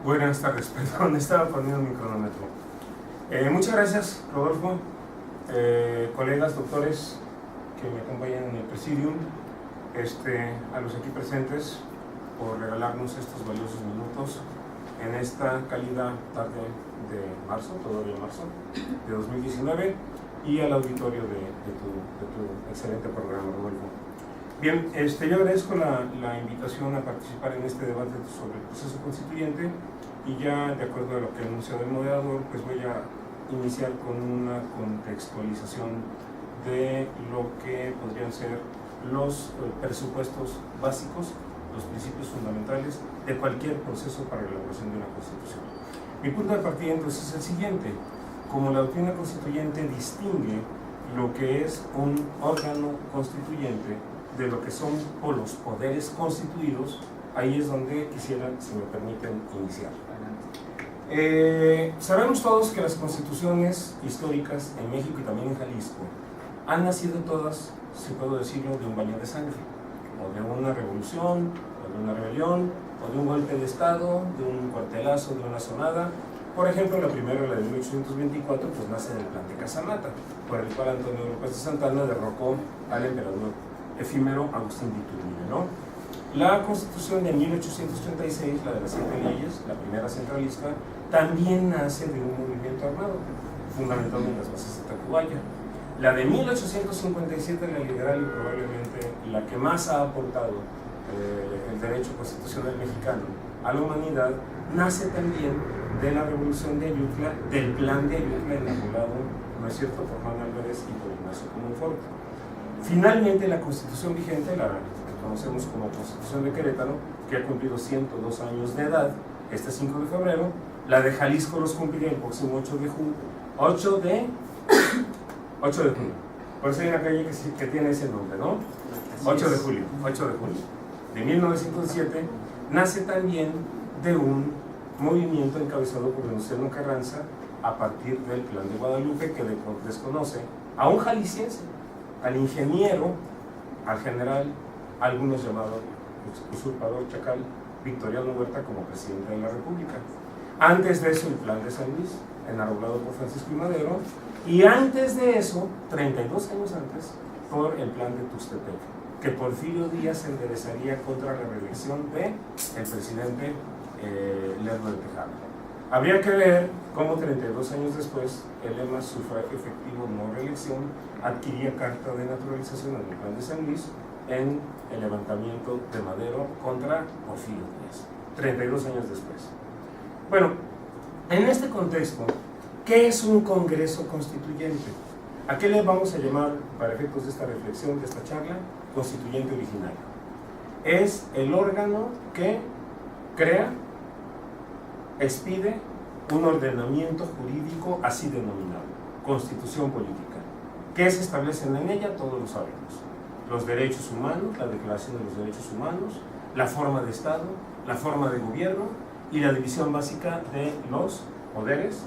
Buenas tardes, perdón, estaba poniendo mi cronómetro. Muchas gracias, Rodolfo, colegas, doctores que me acompañan en el presidium, a los aquí presentes por regalarnos estos valiosos minutos en esta cálida tarde de marzo, todavía marzo, de 2019, y al auditorio de tu excelente programa, Rodolfo. Bien, yo agradezco la invitación a participar en este debate sobre el proceso constituyente, y ya de acuerdo a lo que anunció el moderador, pues voy a iniciar con una contextualización de lo que podrían ser los presupuestos básicos, los principios fundamentales de cualquier proceso para la elaboración de una constitución. Mi punto de partida entonces es el siguiente: como la doctrina constituyente distingue lo que es un órgano constituyente de lo que son los poderes constituidos, ahí es donde quisiera, si me permiten, iniciar. Sabemos todos que las constituciones históricas en México y también en Jalisco han nacido todas, si puedo decirlo, de un baño de sangre, o de una revolución, o de una rebelión, o de un golpe de Estado, de un cuartelazo, de una sonada. Por ejemplo, la primera, la de 1824, pues nace del plan de Casamata, por el cual Antonio López de Santana derrocó al emperador efímero Agustín de Iturbide, ¿no? La Constitución de 1836, la de las 7 leyes, la primera centralista, también nace de un movimiento armado, fundamentado en las bases de Tacubaya. La de 1857, la liberal, y probablemente la que más ha aportado el derecho constitucional mexicano a la humanidad, nace también de la Revolución de Ayutla, del plan de Ayutla elaborado, ¿no es cierto?, por Juan Álvarez y por Ignacio Comonfort. Finalmente, la Constitución vigente, la que conocemos como Constitución de Querétaro, que ha cumplido 102 años de edad este 5 de febrero, la de Jalisco los cumplirá el próximo 8 de junio. Por eso hay una calle que tiene ese nombre, ¿no? 8 de julio, de 1907, nace también de un movimiento encabezado por Venustiano Carranza a partir del Plan de Guadalupe, que desconoce a un jalisciense, al ingeniero, al general, algunos llamados usurpador chacal, Victoriano Huerta, como presidente de la República. Antes de eso, el Plan de San Luis, enarbolado por Francisco I. Madero, y antes de eso, 32 años antes, por el Plan de Tuxtepec, que Porfirio Díaz enderezaría contra la reelección del presidente Lerdo de Tejada. Habría que ver cómo 32 años después el lema sufragio efectivo no reelección adquiría carta de naturalización en el Plan de San Luis en el levantamiento de Madero contra Porfirio Díaz, 32 años después. Bueno, en este contexto, ¿qué es un Congreso Constituyente? ¿A qué le vamos a llamar, para efectos de esta reflexión, de esta charla, constituyente originario? Es el órgano que crea, expide un ordenamiento jurídico así denominado, constitución política. ¿Qué se establecen en ella? Todos lo sabemos. Los derechos humanos, la Declaración de los Derechos Humanos, la forma de Estado, la forma de gobierno y la división básica de los poderes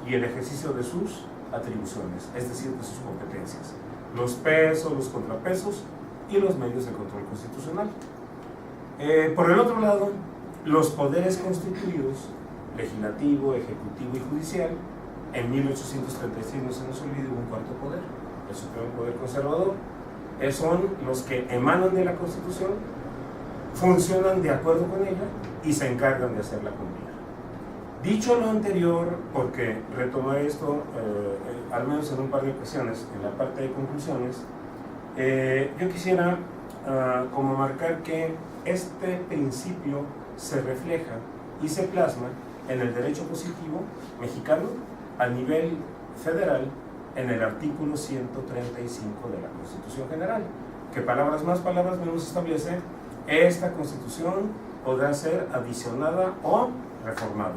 y el ejercicio de sus atribuciones, es decir, de sus competencias, los pesos, los contrapesos y los medios de control constitucional. Por el otro lado, los poderes constituidos, legislativo, ejecutivo y judicial, en 1836, no se nos olvide, hubo un cuarto poder, el Supremo Poder Conservador. Son los que emanan de la Constitución, funcionan de acuerdo con ella y se encargan de hacerla cumplir. Dicho lo anterior, porque retomaré esto al menos en un par de ocasiones en la parte de conclusiones, yo quisiera como marcar que este principio se refleja y se plasma en el derecho positivo mexicano a nivel federal en el artículo 135 de la Constitución General, que palabras más, palabras menos establece: esta Constitución podrá ser adicionada o reformada.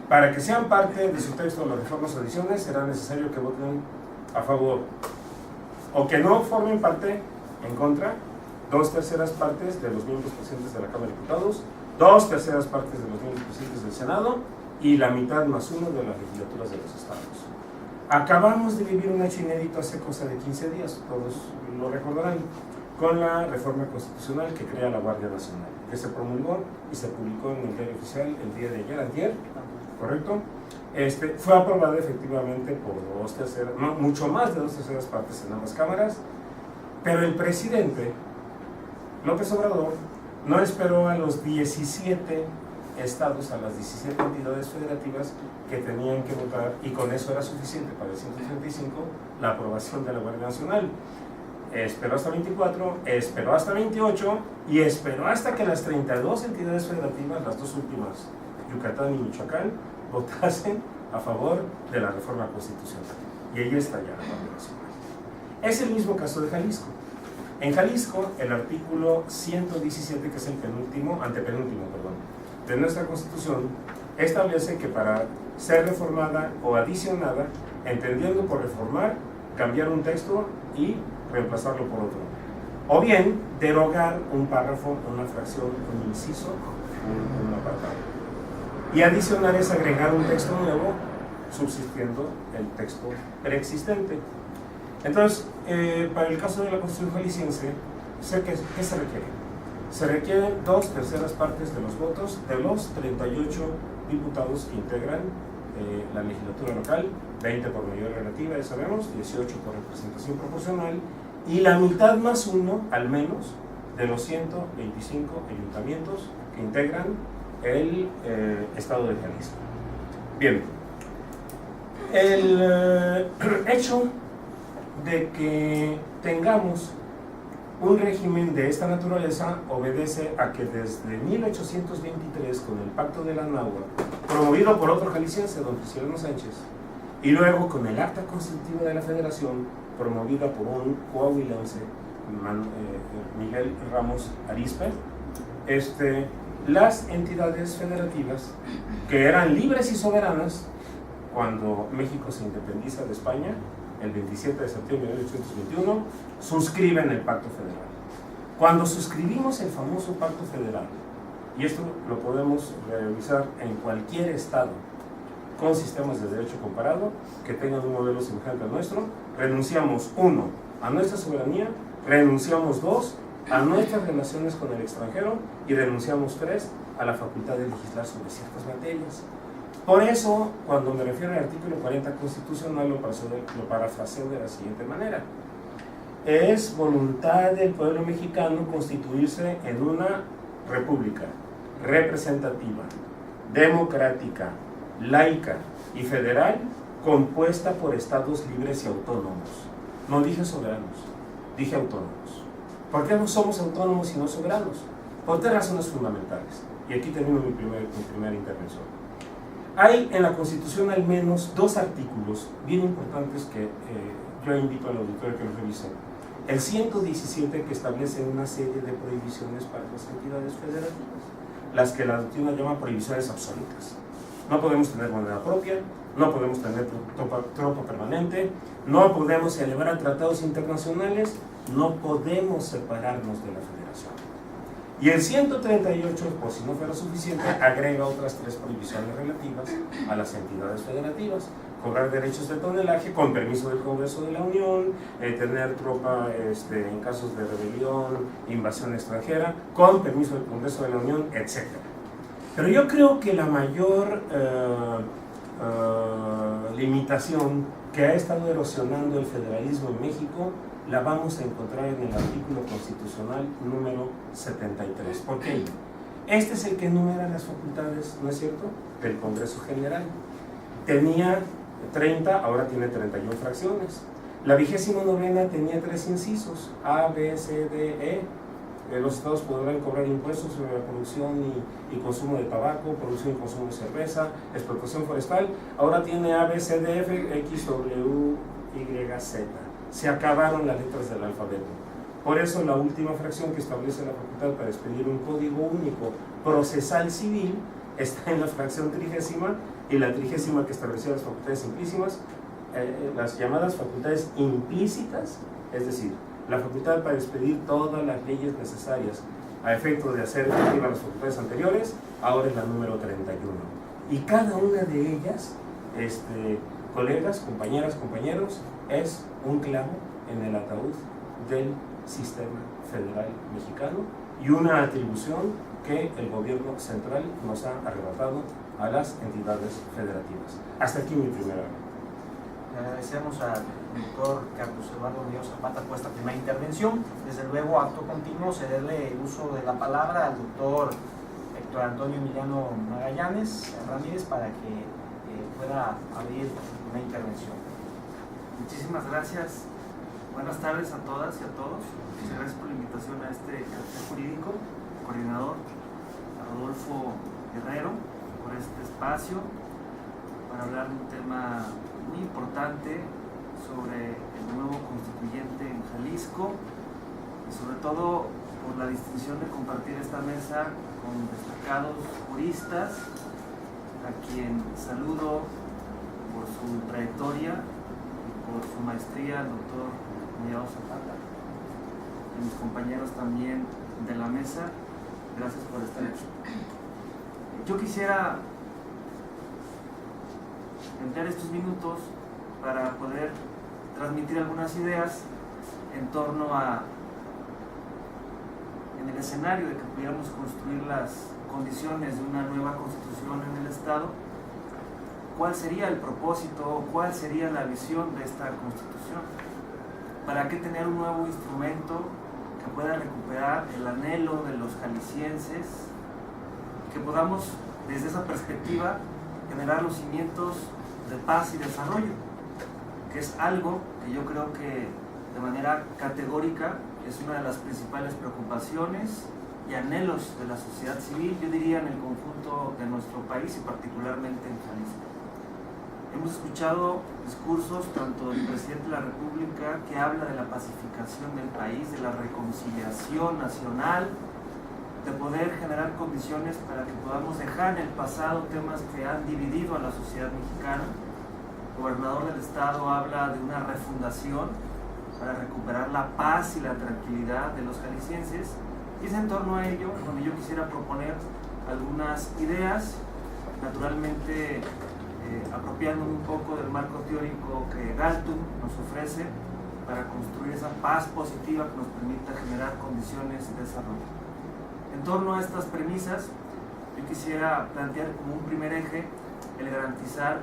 Para que sean parte de su texto las reformas o adiciones, será necesario que voten a favor, o que no formen parte, en contra, 2/3 partes de los miembros presentes de la Cámara de Diputados, 2/3 partes de los miembros presentes del Senado y la mitad más uno de las legislaturas de los estados. Acabamos de vivir un hecho inédito hace cosa de 15 días, todos lo recordarán, con la reforma constitucional que crea la Guardia Nacional. que se promulgó y se publicó en el diario oficial el día de ayer, antier, ¿correcto? Fue aprobada efectivamente por mucho más de 2/3 partes en ambas cámaras, pero el presidente López Obrador no esperó a los 17 estados, a las 17 entidades federativas que tenían que votar, y con eso era suficiente para el 135 la aprobación de la Guardia Nacional. Esperó hasta 24, esperó hasta 28 y esperó hasta que las 32 entidades federativas, las dos últimas, Yucatán y Michoacán, votasen a favor de la reforma constitucional. Y ahí está ya la Guardia Nacional. Es el mismo caso de Jalisco. En Jalisco, el artículo 117, que es el antepenúltimo, de nuestra Constitución, establece que para ser reformada o adicionada, entendiendo por reformar, cambiar un texto y reemplazarlo por otro, o bien derogar un párrafo, una fracción, un inciso, un apartado, y adicionar es agregar un texto nuevo subsistiendo el texto preexistente. Entonces, para el caso de la Constitución jalisciense, ¿qué se requiere? Se requieren 2/3 partes de los votos de los 38 diputados que integran la legislatura local, 20 por mayoría relativa, ya sabemos, 18 por representación proporcional, y la mitad más uno, al menos, de los 125 ayuntamientos que integran el estado de Jalisco. Bien, el hecho de que tengamos un régimen de esta naturaleza obedece a que desde 1823, con el Pacto de la Náhuatl, promovido por otro jalisciense, don Prisciliano Sánchez, y luego con el Acta Constitutiva de la Federación, promovida por un coahuilense, Miguel Ramos Arizpe, las entidades federativas, que eran libres y soberanas cuando México se independiza de España, el 27 de septiembre de 1821, suscriben el Pacto Federal. Cuando suscribimos el famoso Pacto Federal, y esto lo podemos revisar en cualquier estado con sistemas de derecho comparado que tengan un modelo semejante al nuestro, renunciamos, 1, a nuestra soberanía, renunciamos, 2, a nuestras relaciones con el extranjero, y renunciamos, 3, a la facultad de legislar sobre ciertas materias. Por eso, cuando me refiero al artículo 40 constitucional, lo parafraseo de la siguiente manera: es voluntad del pueblo mexicano constituirse en una república representativa, democrática, laica y federal, compuesta por estados libres y autónomos. No dije soberanos, dije autónomos. ¿Por qué no somos autónomos y no soberanos? Por 3 razones fundamentales. Y aquí termino mi primera intervención. Hay en la Constitución al menos 2 artículos bien importantes que yo invito al auditorio que los revisen. El 117, que establece una serie de prohibiciones para las entidades federativas, las que la doctrina llama prohibiciones absolutas. No podemos tener moneda propia, no podemos tener tropa permanente, no podemos celebrar tratados internacionales, no podemos separarnos de la federación. Y el 138, por si no fuera suficiente, agrega otras 3 prohibiciones relativas a las entidades federativas: cobrar derechos de tonelaje con permiso del Congreso de la Unión, tener tropa en casos de rebelión, invasión extranjera, con permiso del Congreso de la Unión, etc. Pero yo creo que la mayor limitación que ha estado erosionando el federalismo en México la vamos a encontrar en el artículo constitucional número 73. ¿Por qué? Este es el que enumera las facultades, ¿no es cierto?, del Congreso General. Tenía 30, ahora tiene 31 fracciones. La 29ª tenía 3 incisos: A, B, C, D, E. Los estados podrán cobrar impuestos sobre la producción y consumo de tabaco, producción y consumo de cerveza, explotación forestal. Ahora tiene A, B, C, D, F, X, W, Y, Z. Se acabaron las letras del alfabeto. Por eso la última fracción, que establece la facultad para expedir un código único procesal civil, está en la fracción 30ª, y la 30ª, que establecía las facultades implícitas, las llamadas facultades implícitas, es decir, la facultad para expedir todas las leyes necesarias a efecto de hacer efectivas las facultades anteriores, ahora es la número 31. Y cada una de ellas, colegas, compañeras, compañeros, es un clavo en el ataúd del sistema federal mexicano, y una atribución que el gobierno central nos ha arrebatado a las entidades federativas. Hasta aquí mi primera. Le agradecemos al doctor Carlos Eduardo Muñoz Zapata por esta primera intervención. Desde luego, acto continuo, cederle el uso de la palabra al doctor Héctor Antonio Emiliano Magallanes Ramírez para que pueda abrir una intervención. Muchísimas gracias. Buenas tardes a todas y a todos. Muchas gracias por la invitación a este café jurídico. Coordinador Rodolfo Guerrero, por este espacio para hablar de un tema muy importante sobre el nuevo constituyente en Jalisco y sobre todo por la distinción de compartir esta mesa con destacados juristas a quien saludo por su trayectoria y por su maestría, el doctor Emiliano Zapata, y mis compañeros también de la mesa. Gracias por estar aquí. Yo quisiera emplear estos minutos para poder transmitir algunas ideas en torno a, en el escenario de que pudiéramos construir las condiciones de una nueva constitución en el Estado, cuál sería el propósito, cuál sería la visión de esta constitución. ¿Para qué tener un nuevo instrumento que pueda recuperar el anhelo de los jaliscienses y que podamos desde esa perspectiva generar los cimientos de paz y desarrollo, que es algo que yo creo que de manera categórica es una de las principales preocupaciones y anhelos de la sociedad civil, yo diría en el conjunto de nuestro país y particularmente en Jalisco. Hemos escuchado discursos tanto del presidente de la República que habla de la pacificación del país, de la reconciliación nacional, de poder generar condiciones para que podamos dejar en el pasado temas que han dividido a la sociedad mexicana. El gobernador del estado habla de una refundación para recuperar la paz y la tranquilidad de los jaliscienses, y es en torno a ello donde yo quisiera proponer algunas ideas, naturalmente apropiándome un poco del marco teórico que Galtung nos ofrece para construir esa paz positiva que nos permita generar condiciones de desarrollo. En torno a estas premisas, yo quisiera plantear como un primer eje el garantizar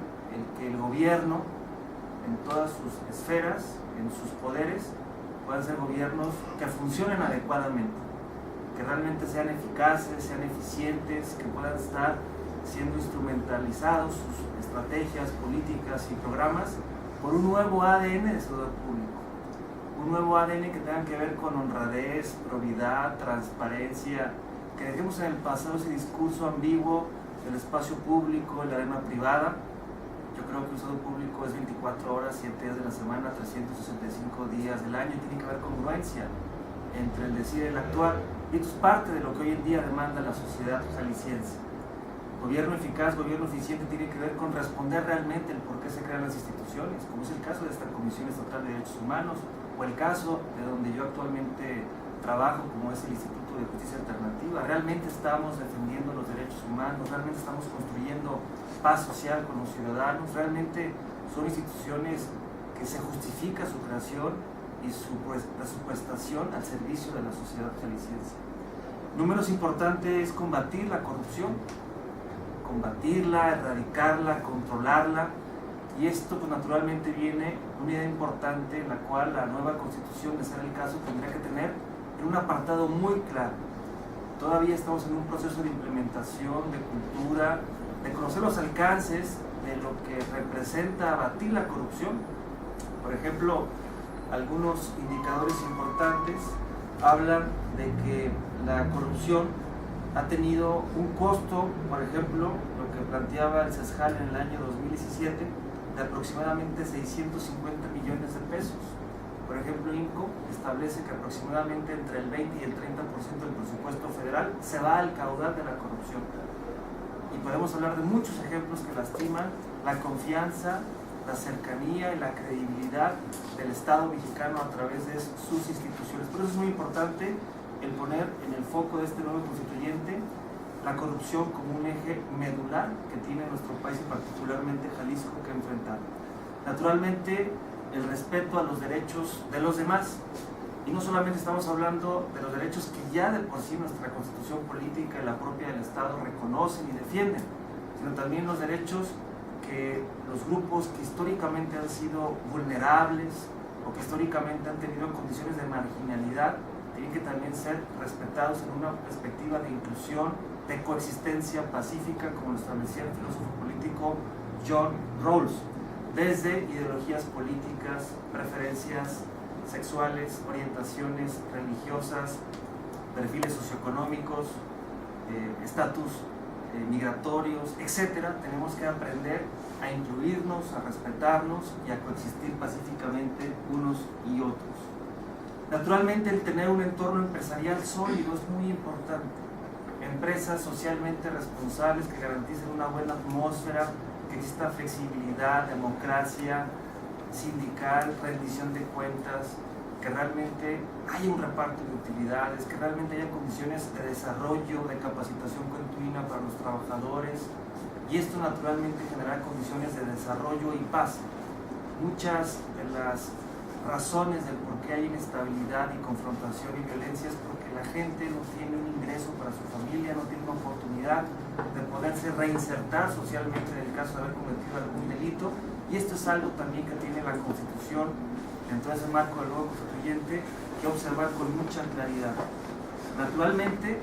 que el gobierno, en todas sus esferas, en sus poderes, puedan ser gobiernos que funcionen adecuadamente, que realmente sean eficaces, sean eficientes, que puedan estar siendo instrumentalizados sus estrategias, políticas y programas por un nuevo ADN de servidor público. Un nuevo ADN que tenga que ver con honradez, probidad, transparencia, que dejemos en el pasado ese discurso ambiguo del espacio público y la arena privada. Yo creo que el uso público es 24 horas, 7 días de la semana, 365 días del año, y tiene que haber congruencia entre el decir y el actuar, y esto es parte de lo que hoy en día demanda la sociedad jalisciense. Gobierno eficaz, gobierno eficiente tiene que ver con responder realmente el por qué se crean las instituciones, como es el caso de esta Comisión Estatal de Derechos Humanos, o el caso de donde yo actualmente trabajo, como es el Instituto de Justicia Alternativa. Realmente estamos defendiendo los derechos humanos, realmente estamos construyendo paz social con los ciudadanos, realmente son instituciones que se justifica su creación y su presupuestación al servicio de la sociedad jalisciense. Números importantes es combatir la corrupción, combatirla, erradicarla, controlarla, y esto pues naturalmente viene una idea importante en la cual la nueva constitución, de ser el caso, tendría que tener un apartado muy claro. Todavía estamos en un proceso de implementación, de cultura, de conocer los alcances de lo que representa abatir la corrupción. Por ejemplo, algunos indicadores importantes hablan de que la corrupción ha tenido un costo, por ejemplo, lo que planteaba el CESJAL en el año 2017, de aproximadamente 650 millones de pesos. Por ejemplo, INCO establece que aproximadamente entre el 20 y el 30% del presupuesto federal se va al caudal de la corrupción. Y podemos hablar de muchos ejemplos que lastiman la confianza, la cercanía y la credibilidad del Estado mexicano a través de sus instituciones. Por eso es muy importante el poner en el foco de este nuevo constituyente la corrupción como un eje medular que tiene nuestro país y particularmente Jalisco que enfrentar. Naturalmente, el respeto a los derechos de los demás, Y no solamente estamos hablando de los derechos que ya de por sí nuestra Constitución política y la propia del Estado reconocen y defienden, sino también los derechos que los grupos que históricamente han sido vulnerables o que históricamente han tenido condiciones de marginalidad tienen que también ser respetados en una perspectiva de inclusión, de coexistencia pacífica, como lo establecía el filósofo político John Rawls, desde ideologías políticas, preferencias sexuales, orientaciones religiosas, perfiles socioeconómicos, estatus migratorios, etcétera. Tenemos que aprender a incluirnos, a respetarnos y a coexistir pacíficamente unos y otros. Naturalmente, el tener un entorno empresarial sólido es muy importante. Empresas socialmente responsables que garanticen una buena atmósfera, que exista flexibilidad, democracia sindical, rendición de cuentas, que realmente haya un reparto de utilidades, que realmente haya condiciones de desarrollo, de capacitación continua para los trabajadores, y esto naturalmente generará condiciones de desarrollo y paz. Muchas de las razones del por qué hay inestabilidad y confrontación y violencia es porque la gente no tiene un ingreso para su familia, no tiene una oportunidad de poderse reinsertar socialmente en el caso de haber cometido algún delito, y esto es algo también que tiene la Constitución dentro de ese marco del nuevo constituyente que observar con mucha claridad. Naturalmente,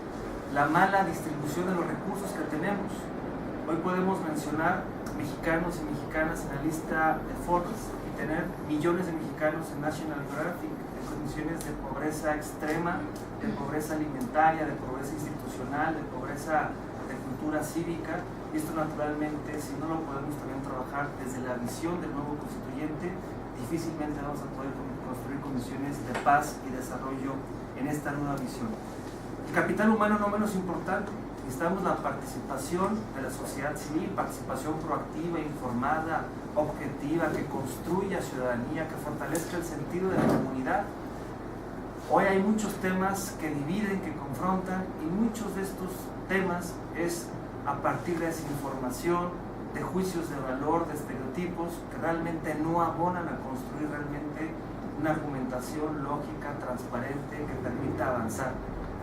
la mala distribución de los recursos que tenemos. Hoy podemos mencionar mexicanos y mexicanas en la lista de Forbes y tener millones de mexicanos en National Geographic en condiciones de pobreza extrema, de pobreza alimentaria, de pobreza institucional, de pobreza de cultura cívica, y esto naturalmente, si no lo podemos también trabajar desde la visión del nuevo constituyente, difícilmente vamos a poder construir condiciones de paz y desarrollo en esta nueva visión. El capital humano no menos importante. Necesitamos la participación de la sociedad civil, participación proactiva, informada, objetiva, que construya ciudadanía, que fortalezca el sentido de la comunidad. Hoy hay muchos temas que dividen, que confrontan, y muchos de estos temas es a partir de desinformación, de juicios de valor, de estereotipos que realmente no abonan a construir realmente una argumentación lógica, transparente, que permita avanzar.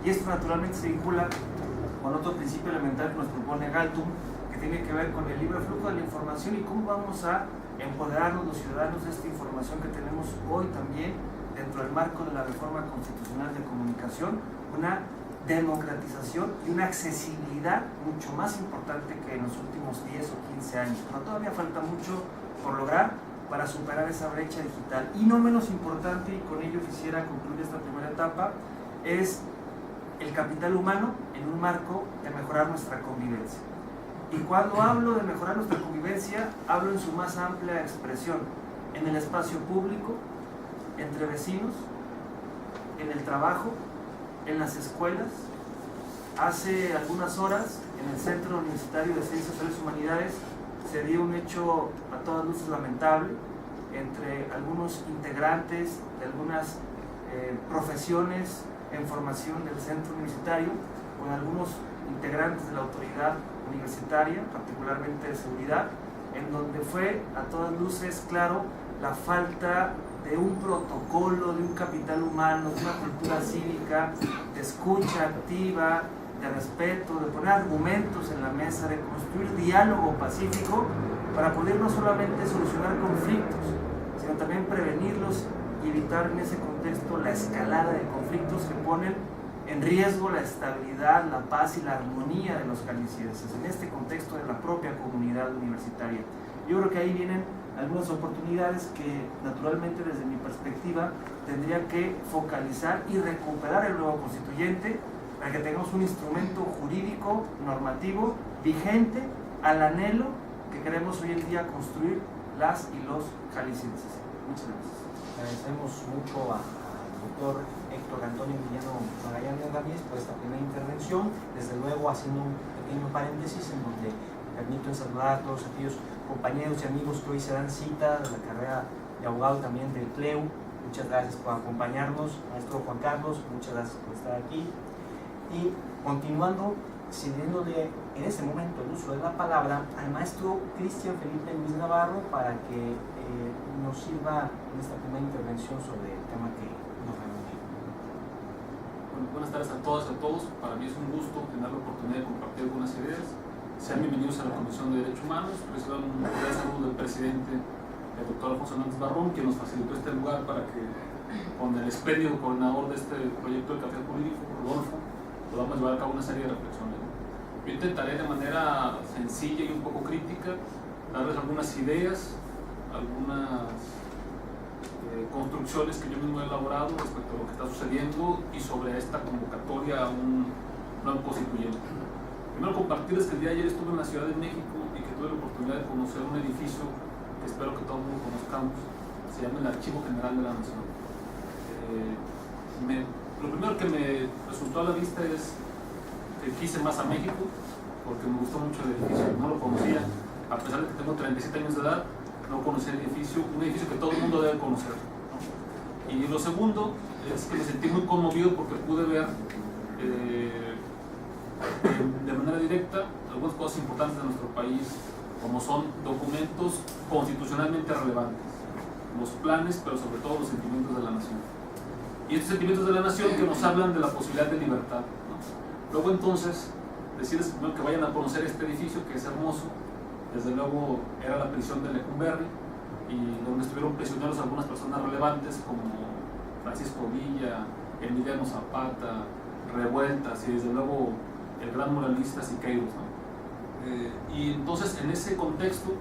Y esto naturalmente se vincula con otro principio elemental que nos propone Galtung, que tiene que ver con el libre flujo de la información y cómo vamos a empoderarnos los ciudadanos de esta información que tenemos hoy también dentro del marco de la reforma constitucional de comunicación, una democratización y una accesibilidad mucho más importante que en los últimos 10 o 15 años. Pero todavía falta mucho por lograr para superar esa brecha digital. Y no menos importante, y con ello quisiera concluir esta primera etapa, es el capital humano en un marco de mejorar nuestra convivencia. Y cuando hablo de mejorar nuestra convivencia, hablo en su más amplia expresión, en el espacio público, entre vecinos, en el trabajo, en las escuelas. Hace algunas horas, en el Centro Universitario de Ciencias Sociales y Humanidades, se dio un hecho a todas luces lamentable entre algunos integrantes de algunas profesiones en formación del centro universitario, con algunos integrantes de la autoridad universitaria, particularmente de seguridad, en donde fue a todas luces claro la falta de un protocolo, de un capital humano, de una cultura cívica, de escucha activa, de respeto, de poner argumentos en la mesa, de construir diálogo pacífico para poder no solamente solucionar conflictos, sino también prevenirlos y evitar en ese contexto la escalada de conflictos que ponen en riesgo la estabilidad, la paz y la armonía de los jaliscienses, en este contexto de la propia comunidad universitaria. Yo creo que ahí vienen algunas oportunidades que naturalmente desde mi perspectiva tendría que focalizar y recuperar el nuevo constituyente para que tengamos un instrumento jurídico, normativo, vigente al anhelo que queremos hoy en día construir las y los jaliscienses. Muchas gracias. Agradecemos mucho al doctor Héctor Antonio Emiliano Magallanes Ramírez por esta primera intervención, desde luego haciendo un pequeño paréntesis en donde me permito saludar a todos aquellos compañeros y amigos que hoy se dan cita de la carrera de abogado también del CLEU. Muchas gracias por acompañarnos, maestro Juan Carlos, muchas gracias por estar aquí. Y continuando, cediéndole en este momento el uso de la palabra al maestro Cristian Felipe Luis Navarro para que nos sirva en esta primera intervención sobre el tema que nos reúne. buenas tardes a todas y a todos. Para mí es un gusto tener la oportunidad de compartir algunas ideas. Sean bienvenidos a la Comisión de Derechos Humanos. Reciban un gran saludo del presidente, el doctor Alfonso Hernández Barrón, quien nos facilitó este lugar para que, con el espléndido coordinador de este proyecto del Café Jurídico, Rodolfo, podamos llevar a cabo una serie de reflexiones. Yo intentaré de manera sencilla y un poco crítica darles algunas ideas, algunas construcciones que yo mismo he elaborado respecto a lo que está sucediendo y sobre esta convocatoria a un nuevo constituyente. Primero compartirles que el día de ayer estuve en la Ciudad de México y que tuve la oportunidad de conocer un edificio que espero que todo el mundo conozcamos. Se llama el Archivo General de la Nación. Lo primero que me resultó a la vista es que quise más a México porque me gustó mucho el edificio. No lo conocía, a pesar de que tengo 37 años de edad, no conocía el edificio, un edificio que todo el mundo debe conocer, ¿no? Y lo segundo es que me sentí muy conmovido porque pude ver de manera directa algunas cosas importantes de nuestro país, como son documentos constitucionalmente relevantes, los planes, pero sobre todo los sentimientos de la nación. Y estos sentimientos de la nación que nos hablan de la posibilidad de libertad, ¿no? Luego entonces, decirles primero que vayan a conocer este edificio que es hermoso. Desde luego era la prisión de Lecumberri, y donde estuvieron prisioneros algunas personas relevantes como Francisco Villa, Emiliano Zapata, Revueltas y desde luego el gran muralista Siqueiros, ¿no? Y entonces en ese contexto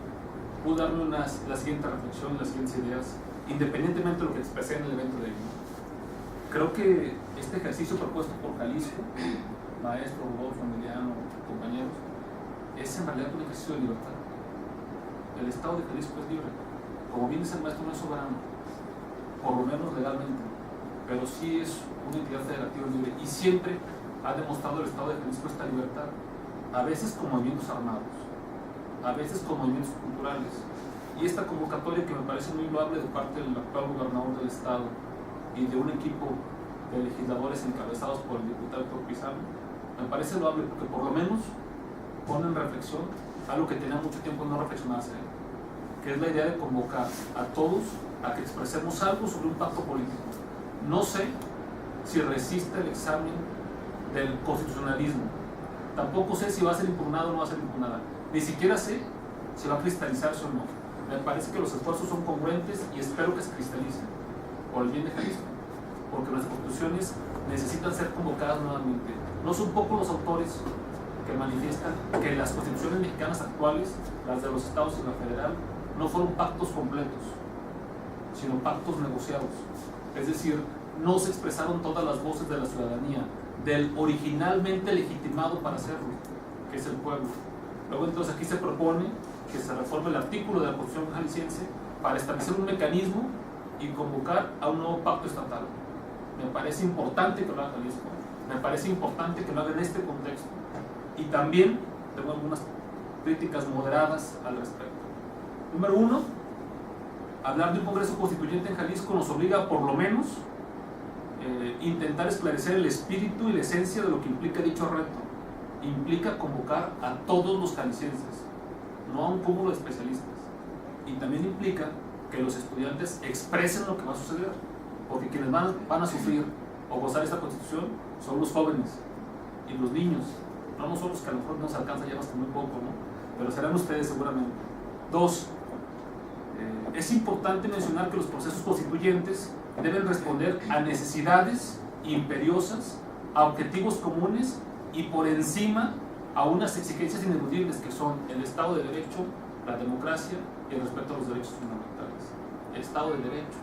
pude darme la siguiente reflexión, las siguientes ideas, independientemente de lo que expresé en el evento de hoy. Creo que este ejercicio propuesto por Jalisco, maestro, Rodolfo, Emiliano, compañeros, es en realidad un ejercicio de libertad. El Estado de Jalisco es libre. Como bien dice el maestro, no es soberano, por lo menos legalmente, pero sí es una entidad federativa libre y siempre ha demostrado el Estado de Jalisco esta libertad, a veces con movimientos armados, a veces con movimientos culturales. Y esta convocatoria que me parece muy loable de parte del actual gobernador del Estado y de un equipo de legisladores encabezados por el diputado Héctor Pizarro, me parece loable porque por lo menos pone en reflexión algo que tenía mucho tiempo no reflexionarse, que es la idea de convocar a todos a que expresemos algo sobre un pacto político. No sé si resiste el examen del constitucionalismo, tampoco sé si va a ser impugnado o no va a ser impugnada, ni siquiera sé si va a cristalizarse o no. Me parece que los esfuerzos son congruentes y espero que se cristalicen por el bien de Jalisco, porque nuestras constituciones necesitan ser convocadas nuevamente. No son pocos los autores que manifiestan que las constituciones mexicanas actuales, las de los estados y la federal, no fueron pactos completos, sino pactos negociados. Es decir, no se expresaron todas las voces de la ciudadanía, del originalmente legitimado para hacerlo, que es el pueblo. Luego entonces aquí se propone que se reforme el artículo de la Constitución jalisciense para establecer un mecanismo y convocar a un nuevo pacto estatal. Me parece importante que lo haga Jalisco, me parece importante que lo haga en este contexto. Y también tengo algunas críticas moderadas al respecto. Número uno, hablar de un Congreso Constituyente en Jalisco nos obliga a por lo menos intentar esclarecer el espíritu y la esencia de lo que implica dicho reto. Implica convocar a todos los jaliscienses, no a un cúmulo de especialistas. Y también implica que los estudiantes expresen lo que va a suceder, porque quienes van a sufrir o gozar esta Constitución son los jóvenes y los niños, no nosotros, que a lo mejor nos alcanza ya hasta muy poco, ¿no? Pero serán ustedes seguramente. Dos, es importante mencionar que los procesos constituyentes deben responder a necesidades imperiosas, a objetivos comunes y por encima a unas exigencias ineludibles que son el Estado de Derecho, la democracia y el respeto a los derechos fundamentales. Estado de Derecho,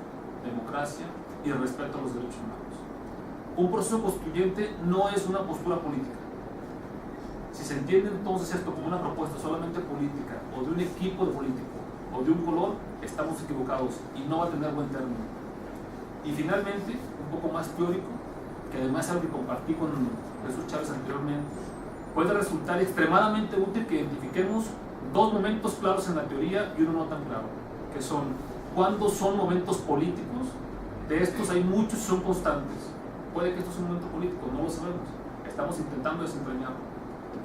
democracia y el respeto a los derechos humanos. Un proceso constituyente no es una postura política. Si se entiende entonces esto como una propuesta solamente política o de un equipo de político o de un color, estamos equivocados y no va a tener buen término. Y finalmente, un poco más teórico, que además es algo que compartí con Jesús Chávez anteriormente, puede resultar extremadamente útil que identifiquemos dos momentos claros en la teoría y uno no tan claro, que son cuándo son momentos políticos. De estos hay muchos y son constantes. Puede que esto sea un momento político, no lo sabemos, estamos intentando desentrañarlo.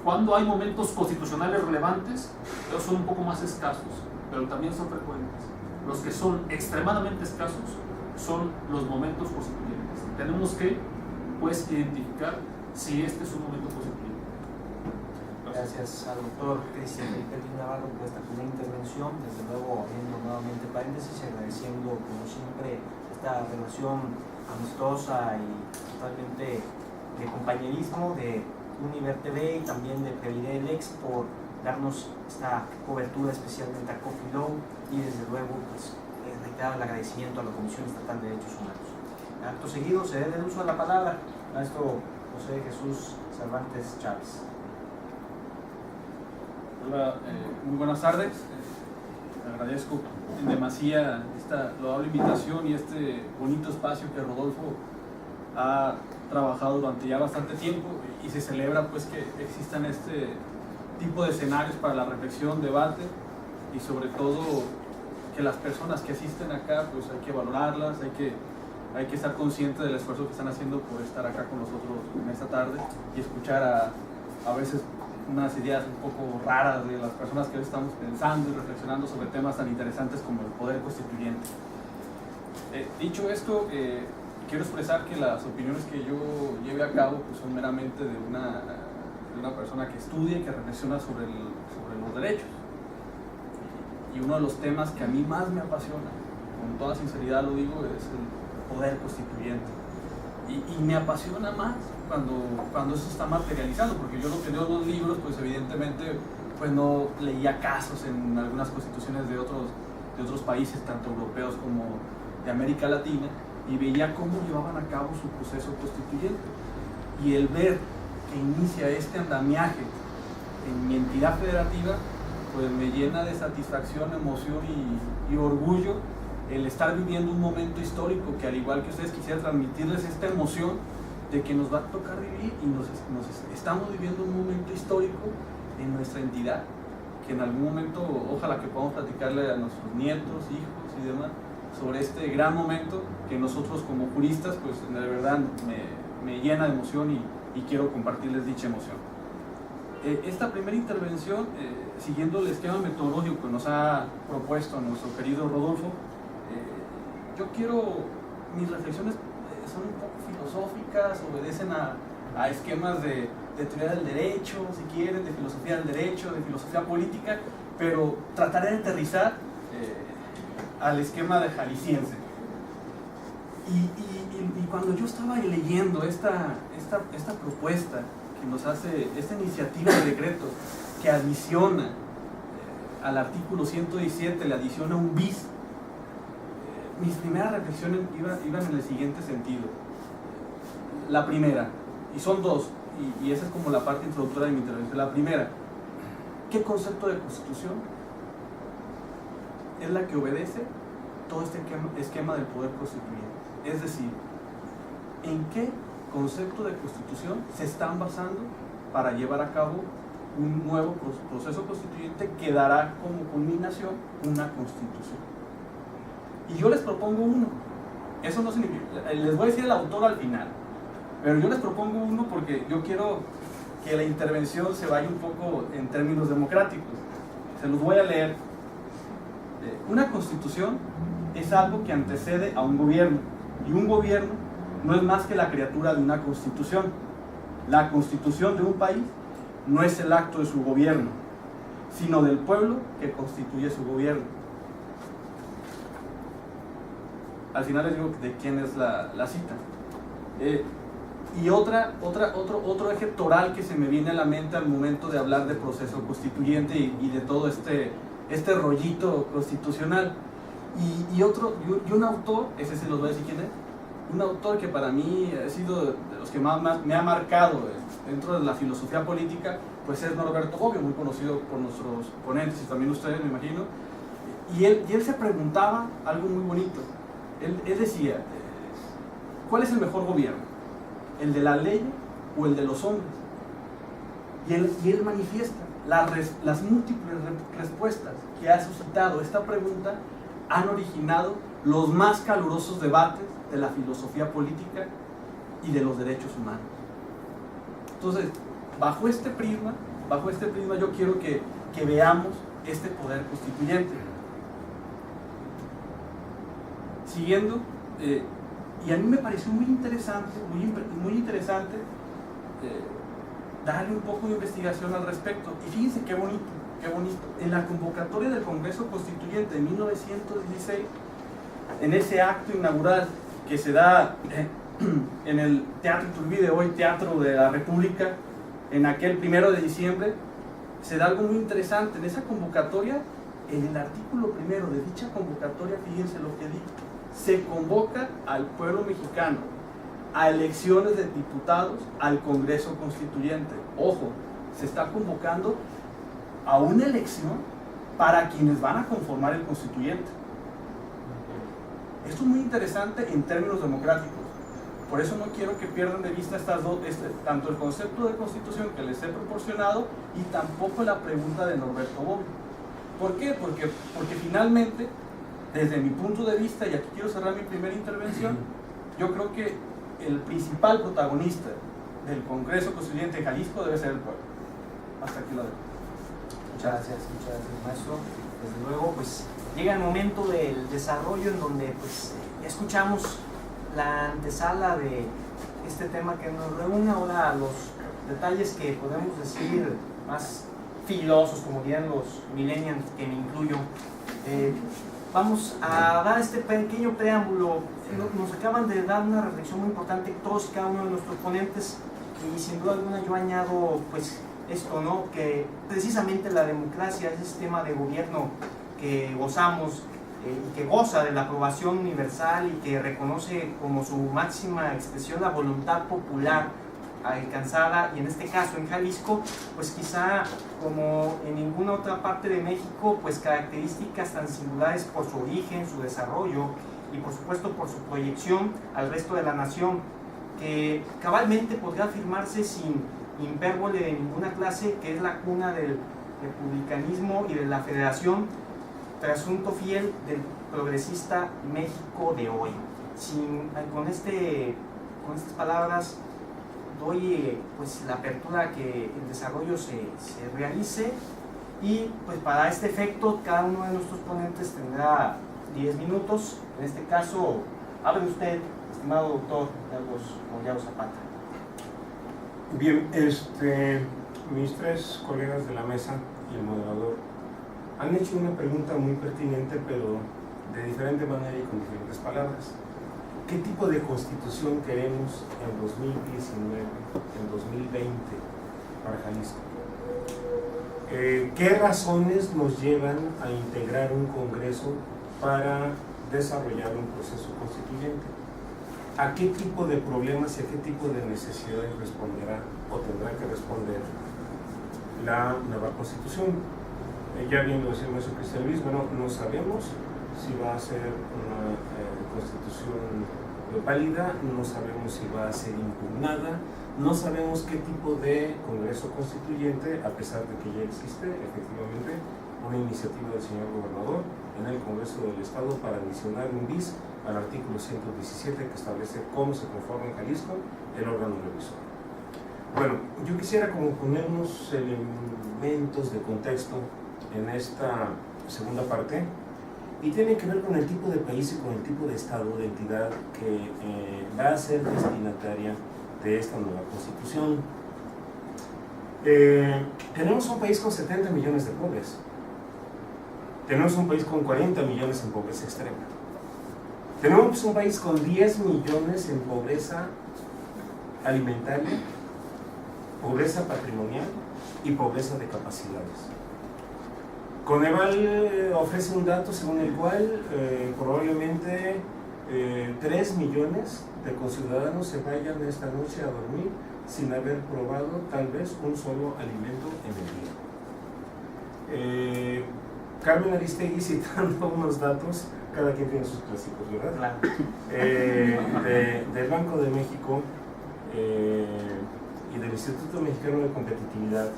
Cuando hay momentos constitucionales relevantes, ellos son un poco más escasos, pero también son frecuentes. Los que son extremadamente escasos son los momentos constituyentes. Tenemos que pues identificar si este es un momento positivo. Gracias al doctor Cristian Felipe Navarro por esta primera intervención, desde luego abriendo nuevamente paréntesis y agradeciendo como siempre esta relación amistosa y totalmente de compañerismo de Univer TV y también de Previdelex por darnos esta cobertura especialmente a Coffee Law y desde luego pues, reiterar el agradecimiento a la Comisión Estatal de Derechos Humanos. Acto seguido se dé el uso de la palabra al maestro José Jesús Cervantes Chávez. Hola, muy buenas tardes. Agradezco en demasía esta loable invitación y este bonito espacio que Rodolfo ha trabajado durante ya bastante tiempo y se celebra pues que existan este tipo de escenarios para la reflexión, debate y sobre todo que las personas que asisten acá pues hay que valorarlas, hay que estar conscientes del esfuerzo que están haciendo por estar acá con nosotros en esta tarde y escuchar a veces unas ideas un poco raras de las personas que hoy estamos pensando y reflexionando sobre temas tan interesantes como el poder constituyente. Dicho esto, quiero expresar que las opiniones que yo lleve a cabo pues, son meramente de una persona que estudia y que reflexiona sobre los derechos. Y uno de los temas que a mí más me apasiona, con toda sinceridad lo digo, es el poder constituyente. Y me apasiona más cuando eso está materializado, porque yo lo que leo en los libros, pues evidentemente pues no leía casos en algunas constituciones de otros países, tanto europeos como de América Latina, y veía cómo llevaban a cabo su proceso constituyente. Y el ver que inicia este andamiaje en mi entidad federativa, pues me llena de satisfacción, emoción y orgullo el estar viviendo un momento histórico que al igual que ustedes quisiera transmitirles esta emoción de que nos va a tocar vivir y nos estamos viviendo un momento histórico en nuestra entidad, que en algún momento ojalá que podamos platicarle a nuestros nietos, hijos y demás sobre este gran momento que nosotros como juristas pues de verdad me llena de emoción y quiero compartirles dicha emoción. Esta primera intervención, siguiendo el esquema metodológico que nos ha propuesto nuestro querido Rodolfo, mis reflexiones son un poco filosóficas, obedecen a esquemas de teoría del derecho, si quieren, de filosofía del derecho, de filosofía política, pero trataré de aterrizar al esquema de jalisciense. Y cuando yo estaba leyendo esta propuesta que nos hace, esta iniciativa de decreto que adiciona al artículo 117, le adiciona un bis, mis primeras reflexiones iban en el siguiente sentido. La primera, y son dos, y esa es como la parte introductoria de mi intervención. La primera, ¿qué concepto de constitución es la que obedece todo este esquema del poder constituyente? Es decir, ¿en qué concepto de constitución se están basando para llevar a cabo un nuevo proceso constituyente que dará como culminación una constitución? Y yo les propongo uno. Eso no significa, les voy a decir el autor al final, pero yo les propongo uno porque yo quiero que la intervención se vaya un poco en términos democráticos. Se los voy a leer. Una constitución es algo que antecede a un gobierno, y un gobierno no es más que la criatura de una constitución. La constitución de un país no es el acto de su gobierno, sino del pueblo que constituye su gobierno. Al final les digo de quién es la cita. Y otro eje toral que se me viene a la mente al momento de hablar de proceso constituyente y de todo este rollito constitucional. Y un autor, ese se los voy a decir quién es, un autor que para mí ha sido de los que más me ha marcado dentro de la filosofía política, pues es Norberto Bobbio, muy conocido por nuestros ponentes y también ustedes, me imagino. Y él se preguntaba algo muy bonito. Él decía, ¿cuál es el mejor gobierno? ¿El de la ley o el de los hombres? Y él manifiesta las múltiples respuestas que ha suscitado esta pregunta han originado los más calurosos debates de la filosofía política y de los derechos humanos. Entonces, bajo este prisma yo quiero que veamos este poder constituyente. Siguiendo, Y a mí me pareció muy interesante, muy interesante darle un poco de investigación al respecto. Y fíjense qué bonito, qué bonito. En la convocatoria del Congreso Constituyente de 1916, en ese acto inaugural que se da en el Teatro Iturbide, hoy Teatro de la República, en aquel 1 de diciembre, se da algo muy interesante. En esa convocatoria, en el artículo 1 de dicha convocatoria, fíjense lo que dice: se convoca al pueblo mexicano a elecciones de diputados al Congreso Constituyente. Ojo, se está convocando a una elección para quienes van a conformar el constituyente. Esto es muy interesante en términos democráticos. Por eso no quiero que pierdan de vista estas dos, tanto el concepto de constitución que les he proporcionado y tampoco la pregunta de Norberto Bobbio. ¿Por qué? Porque finalmente, desde mi punto de vista, y aquí quiero cerrar mi primera intervención, yo creo que el principal protagonista del Congreso Constituyente de Jalisco debe ser el pueblo. Hasta aquí lo dejo. Muchas gracias, maestro. Desde luego, pues llega el momento del desarrollo en donde pues escuchamos la antesala de este tema que nos reúne. Ahora los detalles que podemos decir más filosos, como dirían los millennials, que me incluyo. Vamos a dar este pequeño preámbulo. Nos acaban de dar una reflexión muy importante todos y cada uno de nuestros ponentes, y sin duda alguna yo añado pues esto, ¿no? Que precisamente la democracia, ese sistema de gobierno que gozamos y que goza de la aprobación universal y que reconoce como su máxima expresión la voluntad popular alcanzada, y en este caso en Jalisco, pues quizá como en ninguna otra parte de México, pues características tan singulares por su origen, su desarrollo y por supuesto por su proyección al resto de la nación, que cabalmente podría afirmarse sin hipérbole de ninguna clase que es la cuna del republicanismo y de la federación, trasunto fiel del progresista México de hoy. Con estas palabras doy pues la apertura a que el desarrollo se realice, y pues para este efecto cada uno de nuestros ponentes tendrá 10 minutos. En este caso, hable usted, estimado doctor Carlos Mollado Zapata. Bien, mis tres colegas de la mesa y el moderador han hecho una pregunta muy pertinente, pero de diferente manera y con diferentes palabras. ¿Qué tipo de constitución queremos en 2019, en 2020 para Jalisco? ¿Qué razones nos llevan a integrar un Congreso para desarrollar un proceso constituyente? ¿A qué tipo de problemas y a qué tipo de necesidades responderá o tendrá que responder la nueva Constitución? Ya bien lo decía el maestro Cristian Luis, bueno, no sabemos si va a ser una Constitución válida, no sabemos si va a ser impugnada, no sabemos qué tipo de Congreso Constituyente, a pesar de que ya existe efectivamente una iniciativa del señor gobernador en el Congreso del Estado para adicionar un bis al artículo 117 que establece cómo se conforma en Jalisco el órgano revisor. Bueno, yo quisiera como poner unos elementos de contexto en esta segunda parte, y tiene que ver con el tipo de país y con el tipo de estado, de entidad que va a ser destinataria de esta nueva Constitución. Tenemos un país con 70 millones de pobres. Tenemos un país con 40 millones en pobreza extrema. Tenemos un país con 10 millones en pobreza alimentaria, pobreza patrimonial y pobreza de capacidades. Coneval ofrece un dato según el cual probablemente 3 millones de conciudadanos se vayan esta noche a dormir sin haber probado tal vez un solo alimento en el día. Carmen Aristegui, citando unos datos, cada quien tiene sus clásicos, ¿verdad? Del Banco de México y del Instituto Mexicano de Competitividad,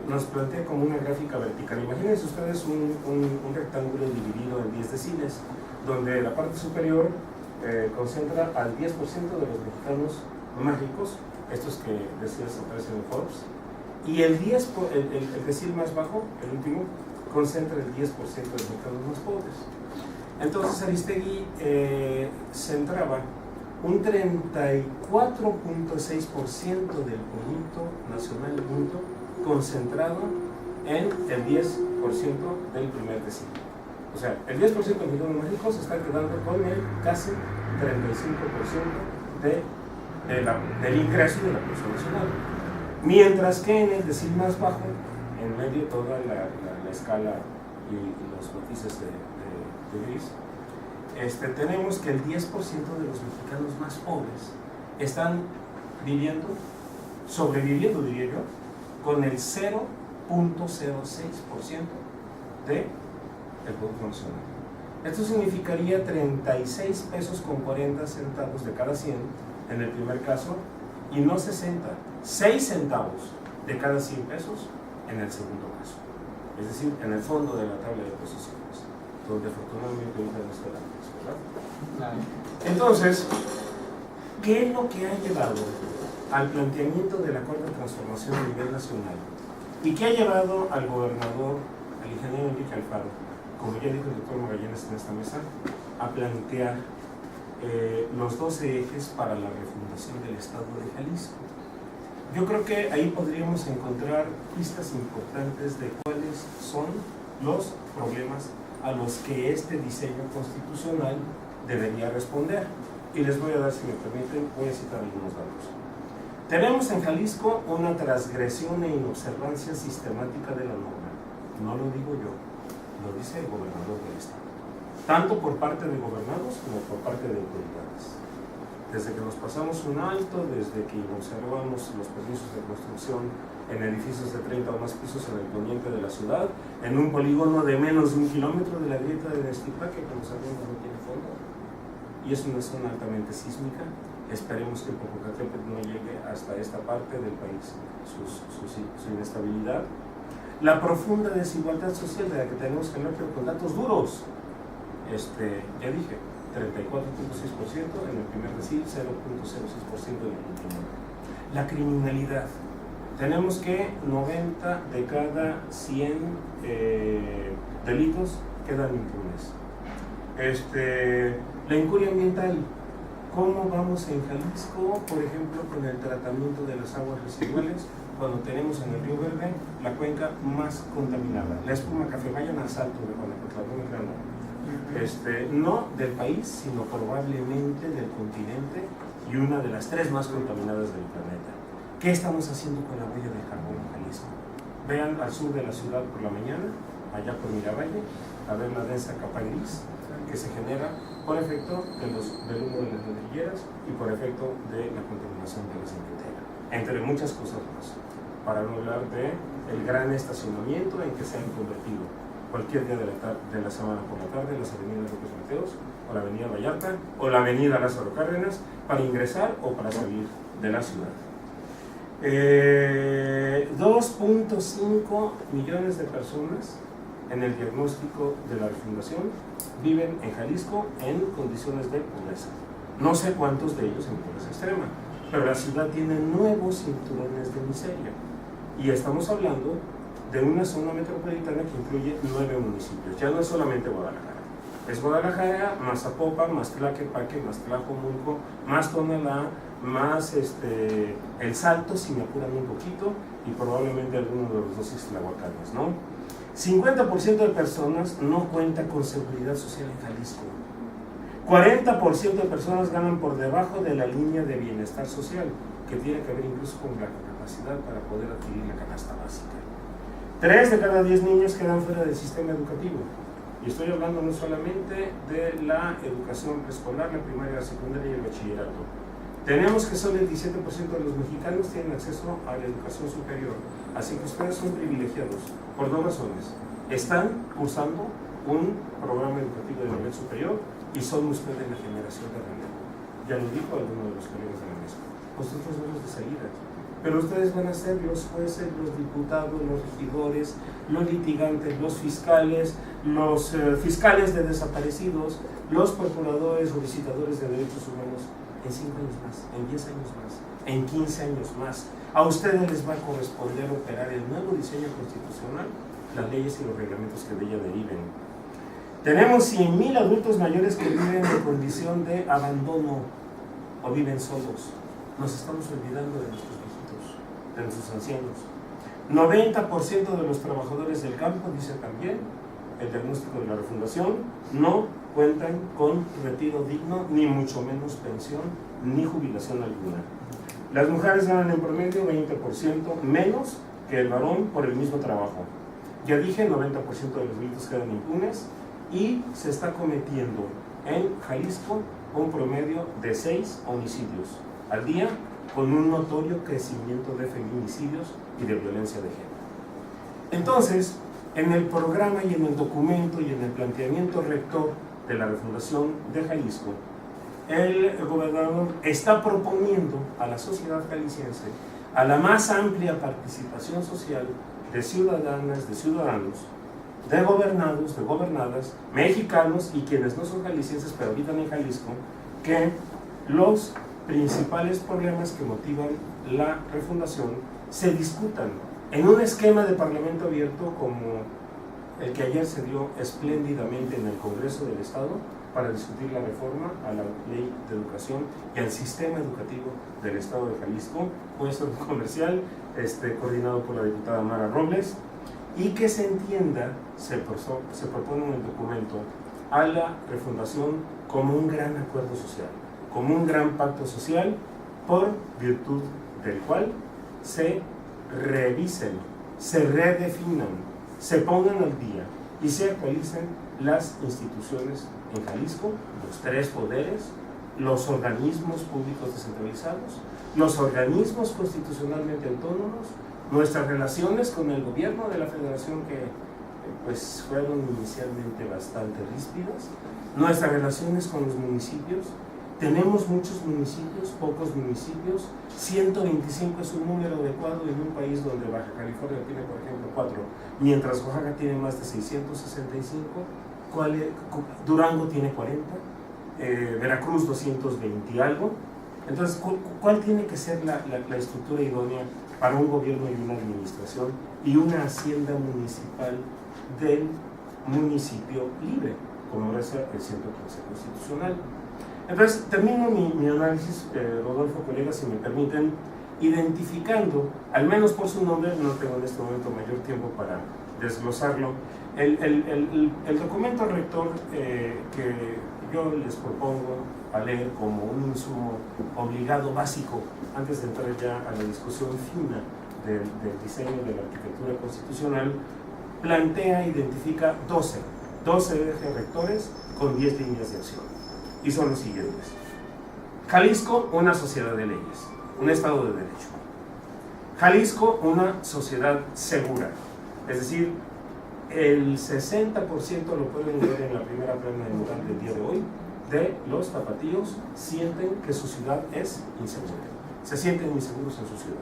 nos plantea como una gráfica vertical. Imagínense ustedes un rectángulo dividido en 10 deciles, donde la parte superior concentra al 10% de los mexicanos más ricos, estos que decías aparecen en Forbes, y el decil más bajo, el último, concentra el 10% de los mexicanos más pobres. Entonces Aristegui centraba un 34.6% del Producto Nacional Bruto concentrado en el 10% del primer decil. O sea, el 10% del millón de México se está quedando con el casi 35% del ingreso de la producción nacional. Mientras que en el decil más bajo, en medio de toda la escala y los matices de gris, tenemos que el 10% de los mexicanos más pobres están sobreviviendo, diría yo, con el 0.06% del Producto Nacional. Esto significaría 36 pesos con 40 centavos de cada 100 en el primer caso, y no 60, 6 centavos de cada 100 pesos en el segundo caso. Es decir, en el fondo de la tabla de posiciones, donde afortunadamente ahorita no está la crisis, ¿verdad? Entonces, ¿qué es lo que ha llevado al planteamiento de la cuarta transformación a nivel nacional? ¿Y qué ha llevado al gobernador, al ingeniero Enrique Alfaro, como ya dijo el doctor Magallanes en esta mesa, a plantear los 12 ejes para la refundación del Estado de Jalisco? Yo creo que ahí podríamos encontrar pistas importantes de cuáles son los problemas a los que este diseño constitucional debería responder. Y les voy a dar, si me permiten, voy a citar algunos datos. Tenemos en Jalisco una transgresión e inobservancia sistemática de la norma. No lo digo yo, lo dice el gobernador del Estado. Tanto por parte de gobernados como por parte de autoridades. Desde que nos pasamos un alto, desde que observamos los permisos de construcción en edificios de 30 o más pisos en el poniente de la ciudad, en un polígono de menos de 1 kilómetro de la grieta de Nestipa, que como sabemos no tiene fondo, y es una zona altamente sísmica. Esperemos que el Popocatépetl no llegue hasta esta parte del país, su inestabilidad. La profunda desigualdad social de la que tenemos que hablar, pero con datos duros. Ya dije, 34.6% en el primer decil, 0.06% en el último. La criminalidad. Tenemos que 90 de cada 100 delitos quedan impunes. La incuria ambiental. ¿Cómo vamos en Jalisco, por ejemplo, con el tratamiento de las aguas residuales, cuando tenemos en el Río Verde la cuenca más contaminada? La espuma café, vayan al Salto de Guanajuato, no del país, sino probablemente del continente, y una de las 3 más contaminadas del planeta. ¿Qué estamos haciendo con la huella de carbón en Jalisco? Vean al sur de la ciudad por la mañana, allá por Miravalle, a ver la densa capa gris que se genera por efecto del humo de las ladrilleras y por efecto de la contaminación de la cementera, entre muchas cosas más, para no hablar del gran estacionamiento en que se han convertido cualquier día de la semana por la tarde las avenidas López Mateos, o la avenida Vallarta, o la avenida Lázaro Cárdenas, para ingresar o para salir de la ciudad. 2.5 millones de personas en el diagnóstico de la refundación viven en Jalisco en condiciones de pobreza. No sé cuántos de ellos en pobreza extrema, pero la ciudad tiene nuevos cinturones de miseria. Y estamos hablando de una zona metropolitana que incluye 9 municipios. Ya no es solamente Guadalajara. Es Guadalajara, más Zapopan, más Tlaquepaque, más Tlajomulco, más Tonalá, más El Salto, si me apuran un poquito, y probablemente alguno de los 2 Ixtlahuacanes, ¿no? 50% de personas no cuentan con seguridad social en Jalisco. 40% de personas ganan por debajo de la línea de bienestar social, que tiene que ver incluso con la capacidad para poder adquirir la canasta básica. 3 de cada 10 niños quedan fuera del sistema educativo. Y estoy hablando no solamente de la educación preescolar, la primaria, la secundaria y el bachillerato. Tenemos que solo el 17% de los mexicanos tienen acceso a la educación superior. Así que ustedes son privilegiados por 2 razones. Están cursando un programa educativo de nivel superior y son ustedes la generación de relevo. Ya lo dijo alguno de los colegas de la mesa. Nosotros vamos de salida. Pero ustedes van a ser los jueces, los diputados, los regidores, los litigantes, los fiscales de desaparecidos, los procuradores o visitadores de derechos humanos en 5 años más, en 10 años más, en 15 años más. A ustedes les va a corresponder operar el nuevo diseño constitucional, las leyes y los reglamentos que de ella deriven. Tenemos 100,000 adultos mayores que viven en condición de abandono o viven solos. Nos estamos olvidando de nuestros viejitos, de nuestros ancianos. 90% de los trabajadores del campo, dice también el diagnóstico de la refundación, no cuentan con retiro digno, ni mucho menos pensión, ni jubilación alguna. Las mujeres ganan en promedio 20% menos que el varón por el mismo trabajo. Ya dije, 90% de los delitos quedan impunes y se está cometiendo en Jalisco un promedio de 6 homicidios al día, con un notorio crecimiento de feminicidios y de violencia de género. Entonces, en el programa y en el documento y en el planteamiento rector de la refundación de Jalisco, el gobernador está proponiendo a la sociedad jalisciense, a la más amplia participación social de ciudadanas, de ciudadanos, de gobernados, de gobernadas, mexicanos y quienes no son jaliscienses pero habitan en Jalisco, que los principales problemas que motivan la refundación se discutan en un esquema de parlamento abierto como el que ayer se dio espléndidamente en el Congreso del Estado para discutir la reforma a la Ley de Educación y al sistema educativo del Estado de Jalisco, puesto comercial, coordinado por la diputada Mara Robles, y que se entienda, se propone en el documento, a la refundación como un gran acuerdo social, como un gran pacto social, por virtud del cual se revisen, se redefinan, se pongan al día y se actualicen las instituciones en Jalisco, los 3 poderes, los organismos públicos descentralizados, los organismos constitucionalmente autónomos, nuestras relaciones con el gobierno de la federación que pues fueron inicialmente bastante ríspidas, nuestras relaciones con los municipios. Tenemos muchos municipios, pocos municipios, 125 es un número adecuado en un país donde Baja California tiene, por ejemplo, 4, mientras Oaxaca tiene más de 665, Durango tiene 40, Veracruz 220 y algo. Entonces, ¿cuál tiene que ser la estructura idónea para un gobierno y una administración y una hacienda municipal del municipio libre, como reza el 115 constitucional? Entonces, termino mi análisis, Rodolfo, colegas, si me permiten, identificando, al menos por su nombre, no tengo en este momento mayor tiempo para desglosarlo, el documento rector que yo les propongo a leer como un insumo obligado básico antes de entrar ya a la discusión fina del diseño de la arquitectura constitucional, plantea, identifica 12 ejes rectores con 10 líneas de acción. Y son los siguientes. Jalisco, una sociedad de leyes, un Estado de Derecho. Jalisco, una sociedad segura. Es decir, el 60% lo pueden ver en la primera plana del día de hoy, de los tapatíos sienten que su ciudad es insegura. Se sienten inseguros en su ciudad.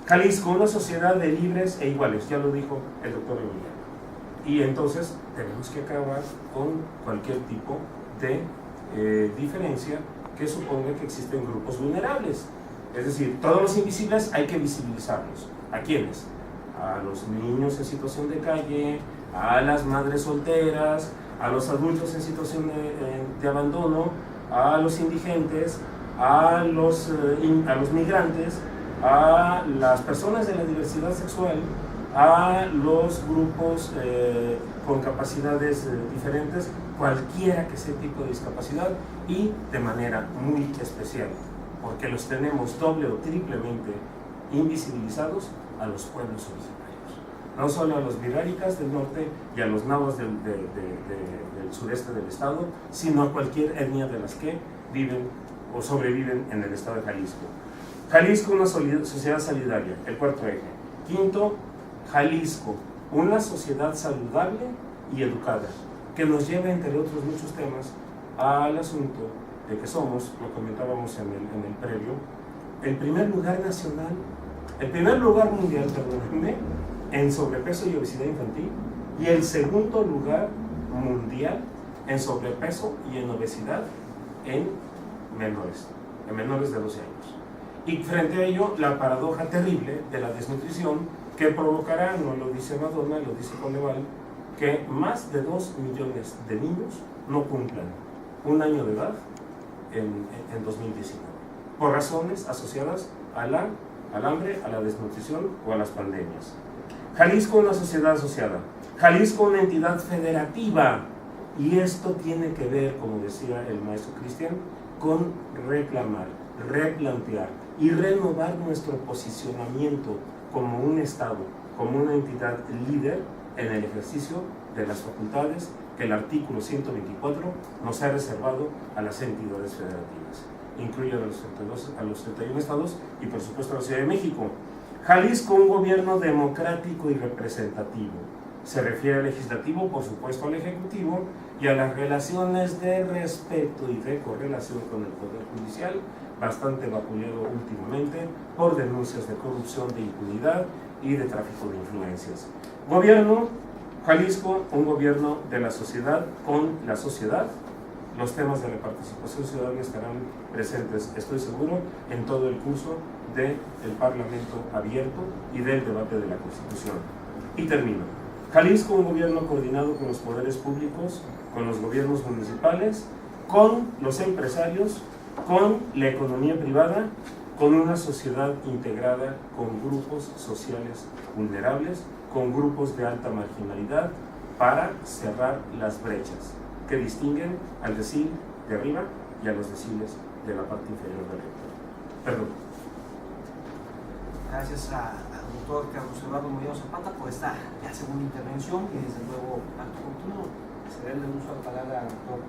Jalisco, una sociedad de libres e iguales, ya lo dijo el doctor Emiliano. Y entonces tenemos que acabar con cualquier tipo de diferencia que suponga que existen grupos vulnerables. Es decir, todos los invisibles hay que visibilizarlos. ¿A quiénes? A los niños en situación de calle, a las madres solteras, a los adultos en situación de abandono, a los indigentes, a los migrantes, a las personas de la diversidad sexual, a los grupos con capacidades diferentes, cualquiera que sea el tipo de discapacidad, y de manera muy especial, porque los tenemos doble o triplemente invisibilizados, a los pueblos originarios, no solo a los biráricas del norte y a los nahuas del sureste del estado, sino a cualquier etnia de las que viven o sobreviven en el estado de Jalisco. Jalisco, una sociedad solidaria, el cuarto eje. Quinto, Jalisco, una sociedad saludable y educada, que nos lleva, entre otros muchos temas, al asunto de que somos, lo comentábamos en el previo, el primer lugar nacional, el primer lugar mundial, perdónenme, en sobrepeso y obesidad infantil, y el segundo lugar mundial en sobrepeso y en obesidad en menores de 12 años. Y frente a ello, la paradoja terrible de la desnutrición que provocará, no lo dice Madonna, lo dice Coneval, que más de 2 millones de niños no cumplan un año de edad en 2019, por razones asociadas al hambre, a la desnutrición o a las pandemias. Jalisco, una sociedad asociada. Jalisco, una entidad federativa. Y esto tiene que ver, como decía el maestro Cristian, con reclamar, replantear y renovar nuestro posicionamiento como un Estado, como una entidad líder en el ejercicio de las facultades que el artículo 124 nos ha reservado a las entidades federativas. Incluye a los 31 estados y por supuesto a la Ciudad de México. Jalisco, un gobierno democrático y representativo. Se refiere al legislativo, por supuesto al ejecutivo, y a las relaciones de respeto y de correlación con el Poder Judicial, bastante vapuleado últimamente por denuncias de corrupción, de impunidad y de tráfico de influencias. Gobierno, Jalisco, un gobierno de la sociedad con la sociedad. Los temas de la participación ciudadana estarán presentes, estoy seguro, en todo el curso del Parlamento abierto y del debate de la Constitución. Y termino. Jalisco, un gobierno coordinado con los poderes públicos, con los gobiernos municipales, con los empresarios, con la economía privada, con una sociedad integrada con grupos sociales vulnerables, con grupos de alta marginalidad, para cerrar las brechas que distinguen al decil de arriba y a los deciles de la parte inferior del rector. Perdón. Gracias al doctor Carlos Eduardo Murillo Zapata por esta segunda intervención y desde luego acto continuo. Cederle el uso de la palabra al doctor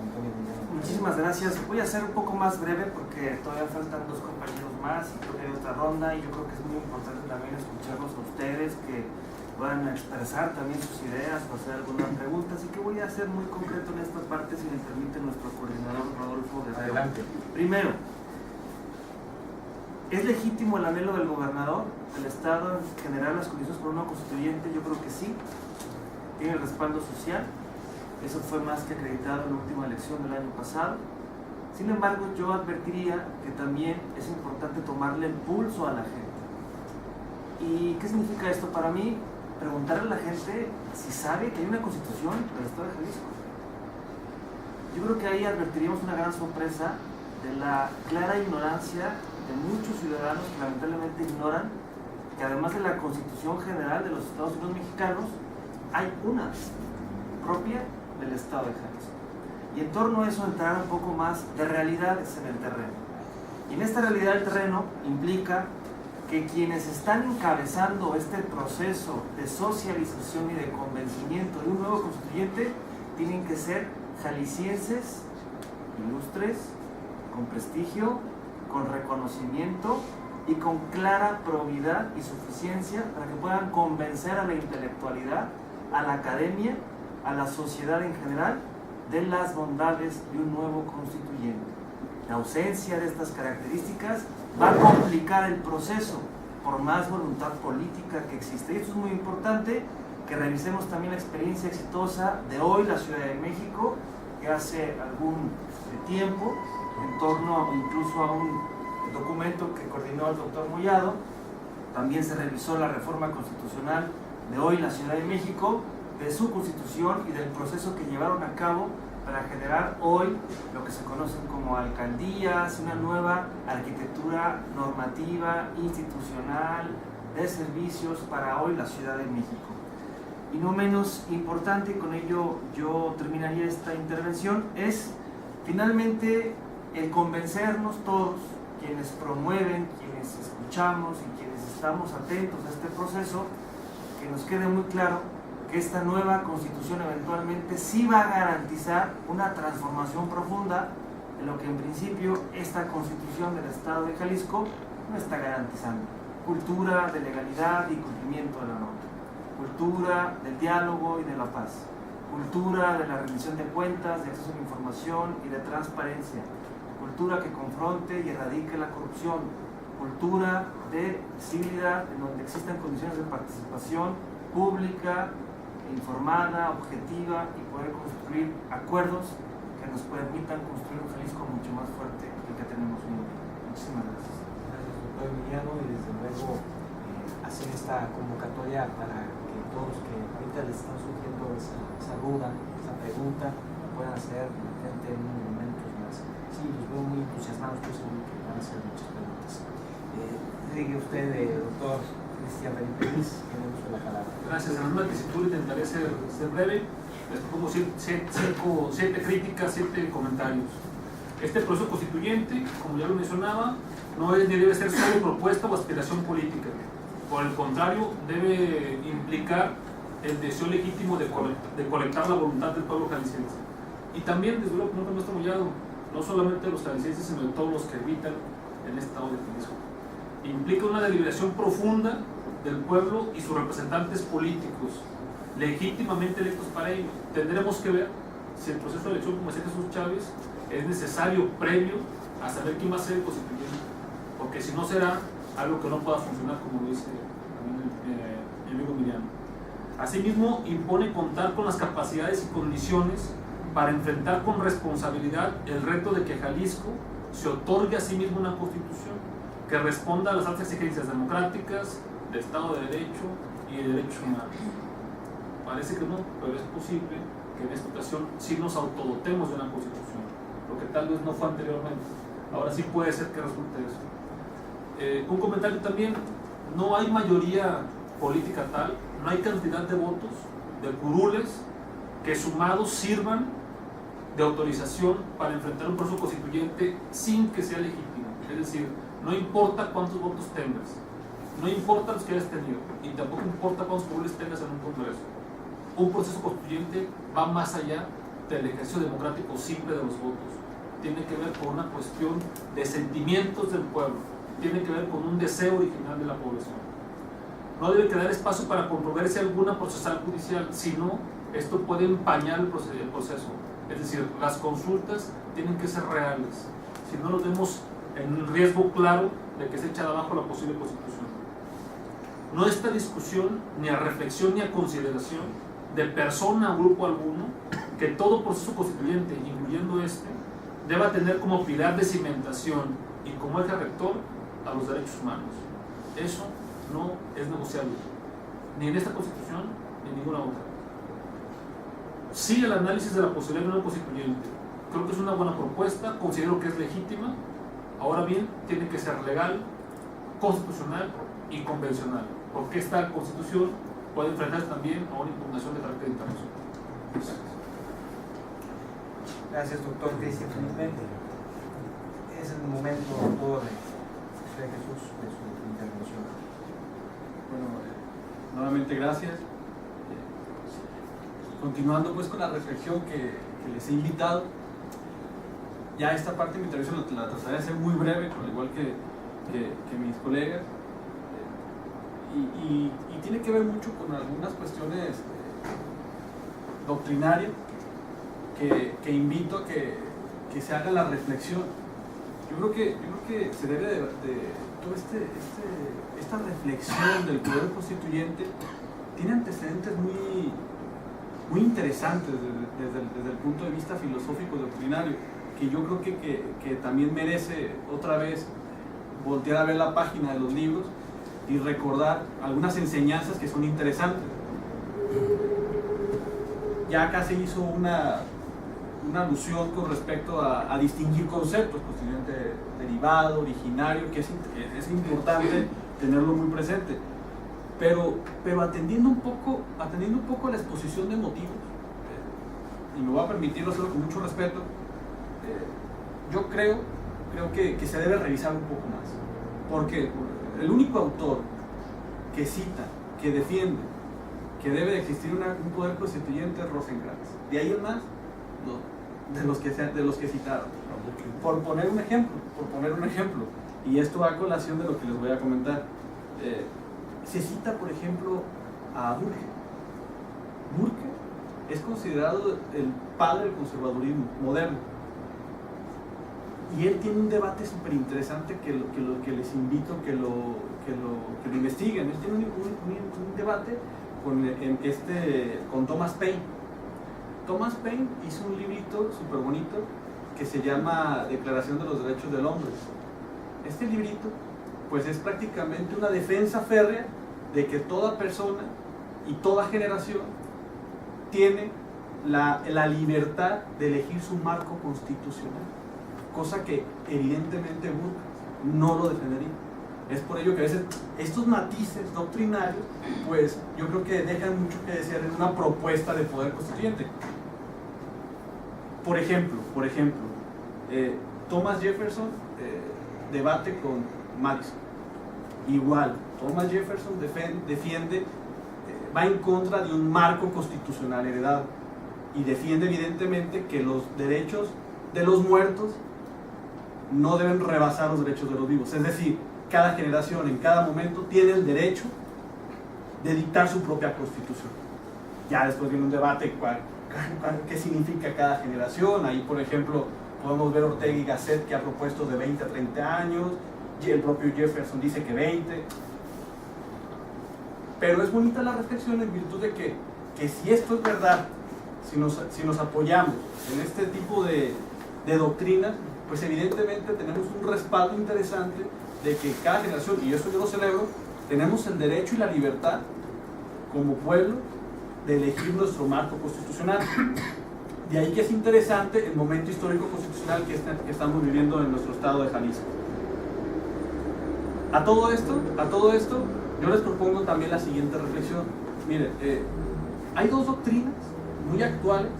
Antonio Millano. Muchísimas gracias. Voy a ser un poco más breve porque todavía faltan 2 compañeros más y creo que hay otra ronda y yo creo que es muy importante también escucharlos a ustedes, que puedan expresar también sus ideas o hacer alguna pregunta. Así que voy a ser muy concreto en esta parte, si me permite nuestro coordinador Rodolfo. Adelante. Primero, ¿es legítimo el anhelo del gobernador del Estado en generar las condiciones por una constituyente? Yo creo que sí. Tiene el respaldo social. Eso fue más que acreditado en la última elección del año pasado. Sin embargo, yo advertiría que también es importante tomarle el pulso a la gente. ¿Y qué significa esto para mí? Preguntarle a la gente si sabe que hay una constitución del Estado de Jalisco. Yo creo que ahí advertiríamos una gran sorpresa de la clara ignorancia de muchos ciudadanos que lamentablemente ignoran que además de la Constitución General de los Estados Unidos Mexicanos, hay una propia del Estado de Jalisco. Y en torno a eso entrar un poco más de realidades en el terreno. Y en esta realidad del terreno implica que quienes están encabezando este proceso de socialización y de convencimiento de un nuevo constituyente tienen que ser jaliscienses, ilustres, con prestigio, con reconocimiento y con clara probidad y suficiencia para que puedan convencer a la intelectualidad, a la academia, a la sociedad en general de las bondades de un nuevo constituyente. La ausencia de estas características va a complicar el proceso por más voluntad política que existe. Y esto es muy importante, que revisemos también la experiencia exitosa de hoy la Ciudad de México, que hace algún tiempo, en torno incluso a un documento que coordinó el doctor Mollado, también se revisó la reforma constitucional de hoy la Ciudad de México, de su constitución y del proceso que llevaron a cabo para generar hoy lo que se conocen como alcaldías, una nueva arquitectura normativa, institucional, de servicios para hoy la Ciudad de México. Y no menos importante, y con ello yo terminaría esta intervención, es finalmente el convencernos todos, quienes promueven, quienes escuchamos y quienes estamos atentos a este proceso, que nos quede muy claro que esta nueva constitución eventualmente sí va a garantizar una transformación profunda de lo que en principio esta constitución del Estado de Jalisco no está garantizando. Cultura de legalidad y cumplimiento de la norma, cultura del diálogo y de la paz, cultura de la rendición de cuentas, de acceso a la información y de transparencia, cultura que confronte y erradique la corrupción, cultura de civilidad en donde existan condiciones de participación pública, informada, objetiva y poder construir acuerdos que nos permitan construir un Jalisco mucho más fuerte que el que tenemos hoy. Muchísimas gracias. Gracias, doctor Emiliano, y desde luego hacer esta convocatoria para que todos que ahorita les están surgiendo esa duda, esa pregunta, puedan hacer frente en unos momentos más. Sí, los veo muy entusiasmados, estoy seguro que van a hacer muchas preguntas. Sigue usted, doctor Cristian Felipe, tiene uso de la palabra. Gracias, en una tesitura intentaré ser breve. Les pongo 7 críticas, 7 comentarios. Este proceso constituyente, como ya lo mencionaba, no es ni debe ser solo propuesta o aspiración política. Por el contrario, debe implicar el deseo legítimo de colectar la voluntad del pueblo jalisciense. Y también, desde luego, como nuestro Mollado, no solamente de los jaliscienses, sino de todos los que habitan en este estado de Jalisco. Implica una deliberación profunda del pueblo y sus representantes políticos, legítimamente electos para ello. Tendremos que ver si el proceso de elección, como decía Jesús Chávez, es necesario previo a saber quién va a ser el constituyente, porque si no será algo que no pueda funcionar, como lo dice mi amigo Emiliano. Asimismo, impone contar con las capacidades y condiciones para enfrentar con responsabilidad el reto de que Jalisco se otorgue a sí mismo una constitución que responda a las altas exigencias democráticas, de Estado de Derecho y de derechos humanos. Parece que no, pero es posible que en esta ocasión sí nos autodotemos de una constitución, lo que tal vez no fue anteriormente. Ahora sí puede ser que resulte eso. Un comentario también: no hay mayoría política tal, no hay cantidad de votos, de curules, que sumados sirvan de autorización para enfrentar un proceso constituyente sin que sea legítimo. Es decir, no importa cuántos votos tengas, no importa los que hayas tenido, y tampoco importa cuántos curules tengas en un congreso. Un proceso constituyente va más allá del ejercicio democrático simple de los votos. Tiene que ver con una cuestión de sentimientos del pueblo, tiene que ver con un deseo original de la población. No debe quedar espacio para controversia alguna procesal judicial, sino esto puede empañar el proceso. Es decir, las consultas tienen que ser reales, si no nos vemos en un riesgo claro de que se eche abajo la posible constitución. No está discusión, ni a reflexión, ni a consideración de persona o grupo alguno que todo proceso constituyente, incluyendo este, deba tener como pilar de cimentación y como eje rector a los derechos humanos. Eso no es negociable, ni en esta constitución ni en ninguna otra. Sí, el análisis de la posibilidad de una constituyente, creo que es una buena propuesta, considero que es legítima. Ahora bien, tiene que ser legal, constitucional y convencional, porque esta constitución puede enfrentarse también a una impugnación de carácter internacional. Gracias, doctor Cristian Felipe. Es el momento, doctor Jesús, de su intervención. Bueno, nuevamente gracias. Continuando pues con la reflexión que les he invitado, ya esta parte de mi intervención la trataré de hacer muy breve, al igual que mis colegas, y tiene que ver mucho con algunas cuestiones doctrinarias que invito a que se haga la reflexión. Yo creo que se debe de toda esta reflexión del poder constituyente tiene antecedentes muy interesantes desde el punto de vista filosófico y doctrinario, que yo creo que también merece otra vez voltear a ver la página de los libros y recordar algunas enseñanzas que son interesantes. Ya acá se hizo una alusión con respecto a distinguir conceptos, constituyente derivado, originario, que es importante tenerlo muy presente. Pero atendiendo un poco a la exposición de motivos, y me voy a permitirlo hacerlo con mucho respeto, yo creo que se debe revisar un poco más, porque el único autor que cita, que defiende que debe de existir un poder constituyente es Rosenkrantz. De ahí en más, no, de los que citaron. Por poner un ejemplo, y esto va a colación de lo que les voy a comentar. Se cita, por ejemplo, a Burke. Burke es considerado el padre del conservadurismo moderno. Y él tiene un debate súper interesante que les invito que lo investiguen. Él tiene un debate con Thomas Paine. Thomas Paine hizo un librito súper bonito que se llama Declaración de los Derechos del Hombre. Este librito pues es prácticamente una defensa férrea de que toda persona y toda generación tiene la libertad de elegir su marco constitucional, cosa que evidentemente Burke no lo defendería. Es por ello que a veces estos matices doctrinarios, pues yo creo que dejan mucho que desear en una propuesta de poder constituyente. Por ejemplo, Thomas Jefferson debate con Madison. Igual, Thomas Jefferson defiende, va en contra de un marco constitucional heredado y defiende evidentemente que los derechos de los muertos no deben rebasar los derechos de los vivos. Es decir, cada generación en cada momento tiene el derecho de dictar su propia constitución. Ya después viene un debate qué significa cada generación. Ahí, por ejemplo, podemos ver Ortega y Gasset, que ha propuesto de 20 a 30 años, y el propio Jefferson dice que 20. Pero es bonita la reflexión en virtud de que si esto es verdad, si nos apoyamos en este tipo de doctrinas, pues evidentemente tenemos un respaldo interesante de que cada generación, y eso yo lo celebro, tenemos el derecho y la libertad como pueblo de elegir nuestro marco constitucional. De ahí que es interesante el momento histórico constitucional que estamos viviendo en nuestro estado de Jalisco. A todo esto, yo les propongo también la siguiente reflexión. Miren, hay dos doctrinas muy actuales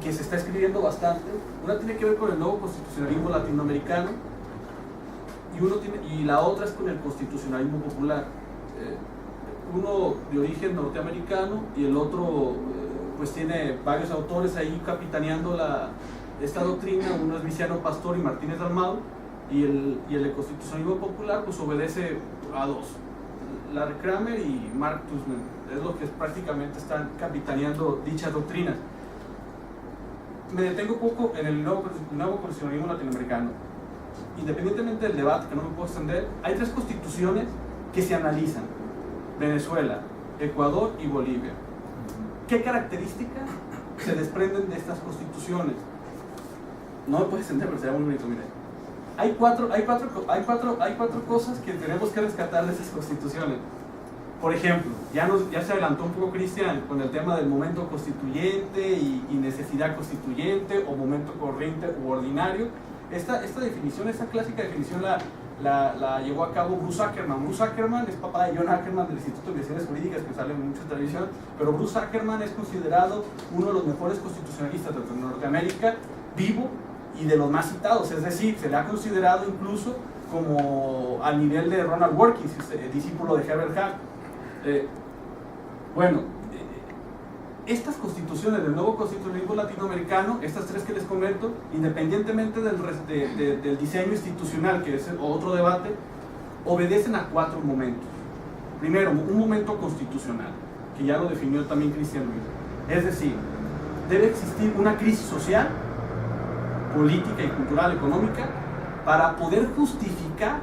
que se está escribiendo bastante. Una tiene que ver con el nuevo constitucionalismo latinoamericano y la otra es con el constitucionalismo popular. Uno de origen norteamericano y el otro pues tiene varios autores ahí capitaneando esta doctrina. Uno es Viciano Pastor y Martínez Dalmau, y el constitucionalismo popular pues obedece a dos, Larry Kramer y Mark Tussman. Es lo que prácticamente están capitaneando dichas doctrinas. Me detengo poco en el nuevo constitucionalismo latinoamericano. Independientemente del debate, que no me puedo extender, hay tres constituciones que se analizan: Venezuela, Ecuador y Bolivia. ¿Qué características se desprenden de estas constituciones? No me puedo extender, pero sería muy bonito. Mire, hay cuatro cosas que tenemos que rescatar de esas constituciones. Por ejemplo, ya se adelantó un poco Cristian con el tema del momento constituyente y necesidad constituyente, o momento corriente u ordinario. Esta definición, esta clásica definición la llevó a cabo Bruce Ackerman. Bruce Ackerman es papá de John Ackerman del Instituto de Investigaciones Jurídicas, que sale en mucha televisión, pero Bruce Ackerman es considerado uno de los mejores constitucionalistas de Norteamérica, vivo, y de los más citados. Es decir, se le ha considerado incluso como al nivel de Ronald Wilkins, discípulo de Herbert Hart. Estas constituciones del nuevo constitucionalismo latinoamericano, estas tres que les comento, independientemente del diseño institucional, que es otro debate, obedecen a cuatro momentos. Primero, un momento constitucional, que ya lo definió también Cristian Luis. Es decir, debe existir una crisis social, política y cultural, económica, para poder justificar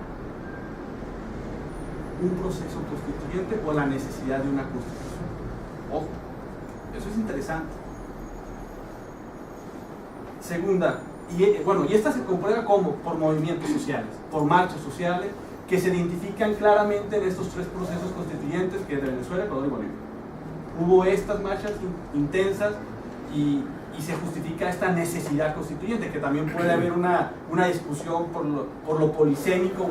un proceso constituyente o la necesidad de una constitución. Ojo, eso es interesante. Segunda, y esta se comprueba como por movimientos sociales, por marchas sociales que se identifican claramente en estos tres procesos constituyentes, que es de Venezuela, Ecuador y Bolivia. Hubo estas marchas intensas y se justifica esta necesidad constituyente, que también puede haber una discusión por lo polisémico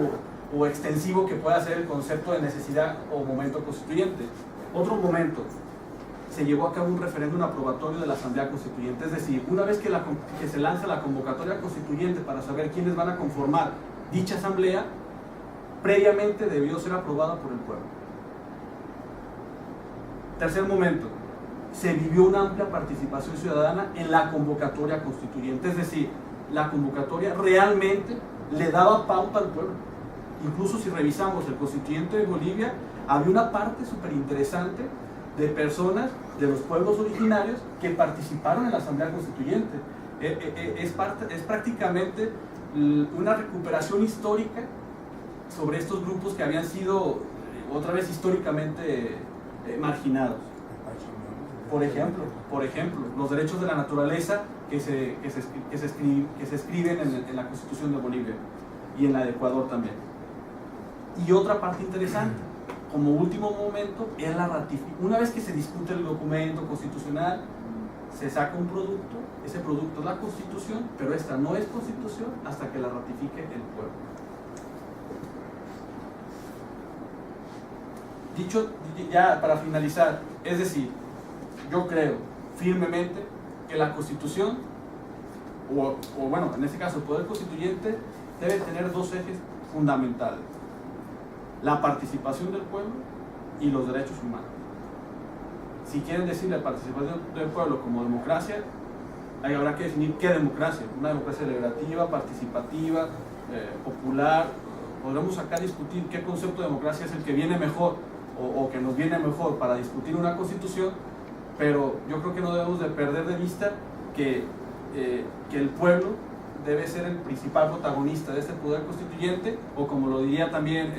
o extensivo que pueda ser el concepto de necesidad o momento constituyente. Otro momento, se llevó a cabo un referéndum aprobatorio de la Asamblea Constituyente. Es decir, una vez que se lanza la convocatoria constituyente para saber quiénes van a conformar dicha asamblea, previamente debió ser aprobada por el pueblo. Tercer momento, se vivió una amplia participación ciudadana en la convocatoria constituyente. Es decir, la convocatoria realmente le daba pauta al pueblo. Incluso si revisamos el constituyente de Bolivia, había una parte súper interesante de personas de los pueblos originarios que participaron en la Asamblea Constituyente. Es prácticamente una recuperación histórica sobre estos grupos que habían sido otra vez históricamente marginados. Por ejemplo, los derechos de la naturaleza que se escriben en la Constitución de Bolivia y en la de Ecuador también. Y otra parte interesante, como último momento es la ratificación. Una vez que se discute el documento constitucional, se saca un producto, ese producto es la Constitución, pero esta no es Constitución hasta que la ratifique el pueblo. Dicho ya para finalizar, es decir, yo creo firmemente que la Constitución, o bueno, en este caso el Poder Constituyente, debe tener dos ejes fundamentales: la participación del pueblo y los derechos humanos. Si quieren decir la participación del pueblo como democracia, ahí habrá que definir qué democracia. Una democracia deliberativa, participativa, popular. Podremos acá discutir qué concepto de democracia es el que viene mejor o que nos viene mejor para discutir una constitución, pero yo creo que no debemos de perder de vista que el pueblo debe ser el principal protagonista de este poder constituyente, o como lo diría también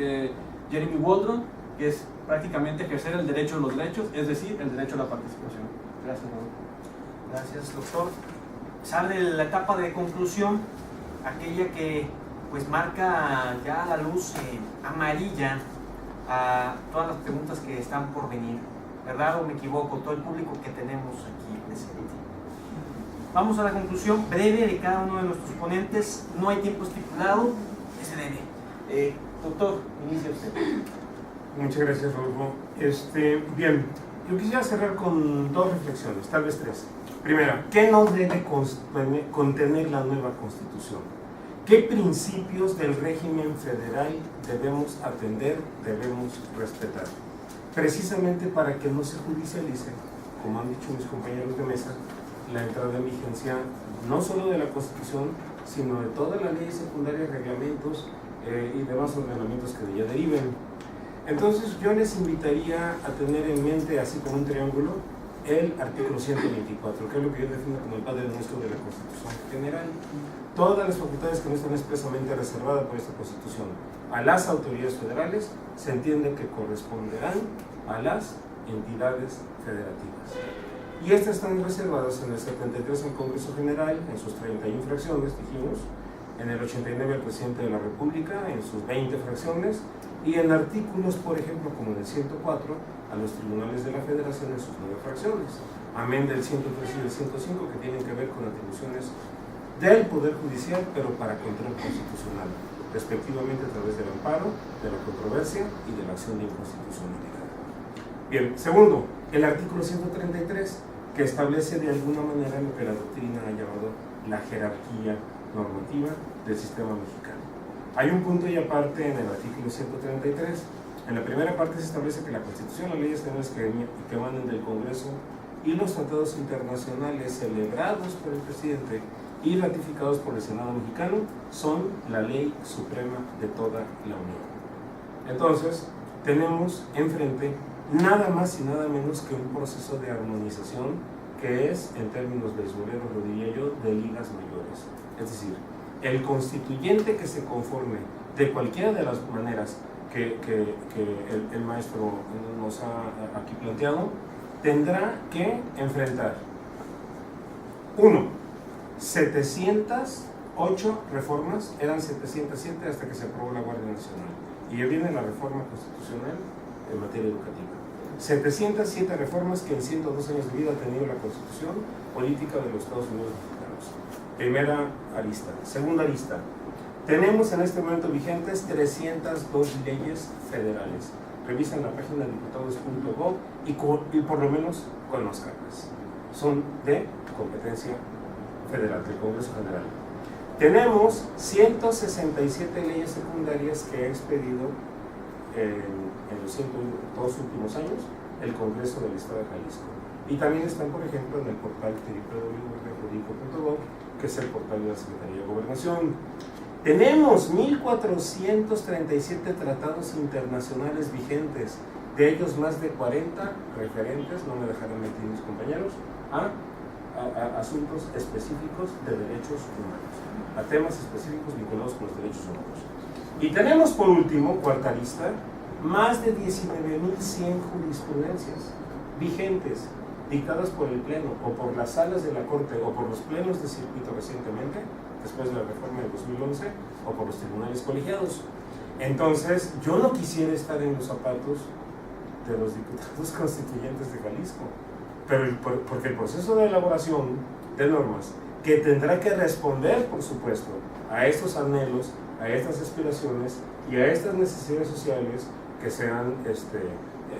Jeremy Waldron, que es prácticamente ejercer el derecho de los derechos, es decir, el derecho a la participación. Gracias, Rodolfo. Gracias, doctor. Sale la etapa de conclusión, aquella que pues marca ya la luz amarilla a todas las preguntas que están por venir. ¿Verdad o me equivoco? Todo el público que tenemos aquí presente. Vamos a la conclusión breve de cada uno de nuestros ponentes. No hay tiempo estipulado, que se debe. Doctor, inicia usted. Muchas gracias, Rodolfo. Bien, yo quisiera cerrar con dos reflexiones, tal vez tres. Primera, ¿qué no debe contener la nueva Constitución? ¿Qué principios del régimen federal debemos atender, debemos respetar? Precisamente para que no se judicialice, como han dicho mis compañeros de mesa, la entrada en vigencia no solo de la Constitución, sino de todas las leyes secundarias, reglamentos y demás ordenamientos que de ella deriven. Entonces yo les invitaría a tener en mente, así como un triángulo, el artículo 124, que es lo que yo defino como el padre nuestro de la Constitución General. Todas las facultades que no están expresamente reservadas por esta Constitución a las autoridades federales se entiende que corresponderán a las entidades federativas. Y estas están reservadas en el 73 al Congreso General, en sus 31 fracciones, dijimos, en el 89 al Presidente de la República, en sus 20 fracciones, y en artículos, por ejemplo, como en el 104, a los tribunales de la Federación en sus 9 fracciones, amén del 103 y del 105, que tienen que ver con atribuciones del Poder Judicial, pero para control constitucional, respectivamente a través del amparo, de la controversia y de la acción de inconstitucionalidad. Bien, segundo, el artículo 133, que establece de alguna manera lo que la doctrina ha llamado la jerarquía normativa del sistema mexicano. Hay un punto y aparte en el artículo 133. En la primera parte se establece que la Constitución, las leyes generales que emanen del Congreso y los tratados internacionales celebrados por el presidente y ratificados por el Senado mexicano son la ley suprema de toda la Unión. Entonces, tenemos enfrente nada más y nada menos que un proceso de armonización que es, en términos beisboleros lo diría yo, de ligas mayores. Es decir, el constituyente que se conforme de cualquiera de las maneras que el maestro nos ha aquí planteado, tendrá que enfrentar 1. 708 reformas, eran 707 hasta que se aprobó la Guardia Nacional, y ya viene la reforma constitucional en materia educativa. 707 reformas que en 102 años de vida ha tenido la Constitución Política de los Estados Unidos Mexicanos. Primera arista. Segunda arista. Tenemos en este momento vigentes 302 leyes federales. Revisan la página de diputados.gov y por lo menos conozcanlas. Son de competencia federal, del Congreso General. Tenemos 167 leyes secundarias que ha expedido en los 102 últimos años el Congreso del Estado de Jalisco. Y también están, por ejemplo, en el portal www.judico.gov, que es el portal de la Secretaría de Gobernación. Tenemos 1,437 tratados internacionales vigentes, de ellos más de 40 referentes, no me dejarán mentir mis compañeros, a asuntos específicos de derechos humanos, a temas específicos vinculados con los derechos humanos. Y tenemos por último, cuarta lista, más de 19.100 jurisprudencias vigentes, dictadas por el Pleno o por las salas de la Corte o por los plenos de circuito recientemente, después de la reforma del 2011, o por los tribunales colegiados. Entonces, yo no quisiera estar en los zapatos de los diputados constituyentes de Jalisco. Pero porque el proceso de elaboración de normas, que tendrá que responder, por supuesto, a estos anhelos, a estas aspiraciones y a estas necesidades sociales que se han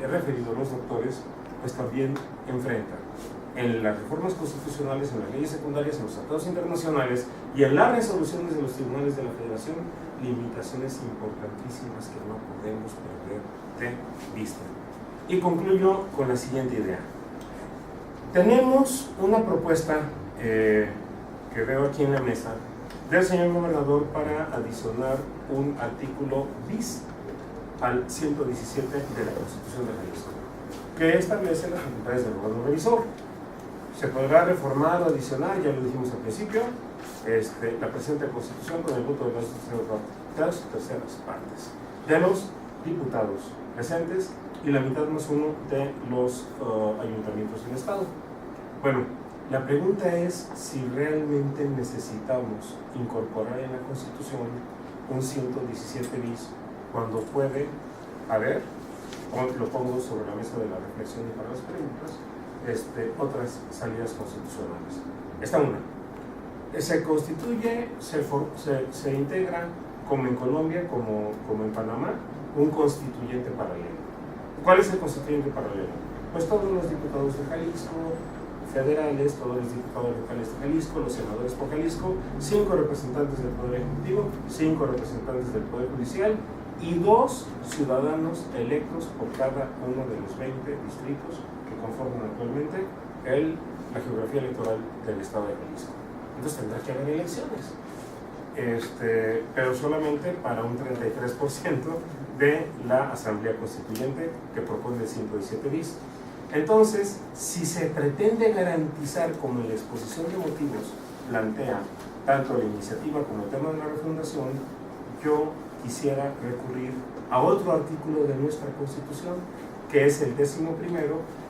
referido los doctores, pues también enfrenta en las reformas constitucionales, en las leyes secundarias, en los tratados internacionales y en las resoluciones de los tribunales de la Federación, limitaciones importantísimas que no podemos perder de vista. Y concluyo con la siguiente idea. Tenemos una propuesta que veo aquí en la mesa del señor gobernador para adicionar un artículo bis al 117 de la Constitución de Jalisco, que establece las facultades del órgano revisor. Se podrá reformar o adicionar, ya lo dijimos al principio, la presente Constitución con el voto de las terceras partes de los diputados presentes y la mitad más uno de los ayuntamientos del Estado. Bueno, la pregunta es si realmente necesitamos incorporar en la Constitución un 117 bis cuando puede haber, lo pongo sobre la mesa de la reflexión y para las preguntas, otras salidas constitucionales. Esta una. Se constituye, se integra, como en Colombia, como en Panamá, un constituyente paralelo. ¿Cuál es el constituyente paralelo? Pues todos los diputados de Jalisco, federales, todos los diputados locales de Jalisco, los senadores por Jalisco, 5 representantes del Poder Ejecutivo, 5 representantes del Poder Judicial y 2 ciudadanos electos por cada uno de los 20 distritos que conforman actualmente la geografía electoral del Estado de Jalisco. Entonces tendrá que haber elecciones, pero solamente para un 33% de la Asamblea Constituyente que propone el 117 bis. Entonces, si se pretende garantizar, como en la exposición de motivos plantea tanto la iniciativa como el tema de la refundación, yo quisiera recurrir a otro artículo de nuestra Constitución, que es el 11º,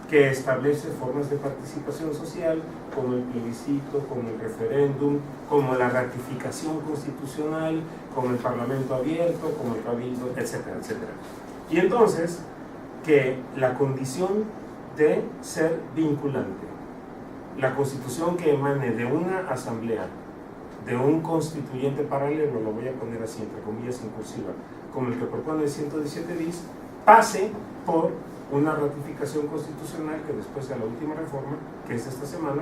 que establece formas de participación social, como el plebiscito, como el referéndum, como la ratificación constitucional, como el parlamento abierto, como el cabildo, etcétera, etcétera. Y entonces, que la condición de ser vinculante, la Constitución que emane de una asamblea, de un constituyente paralelo, lo voy a poner así entre comillas en cursiva, como el que propone el 117 bis, pase por una ratificación constitucional que después de la última reforma, que es esta semana,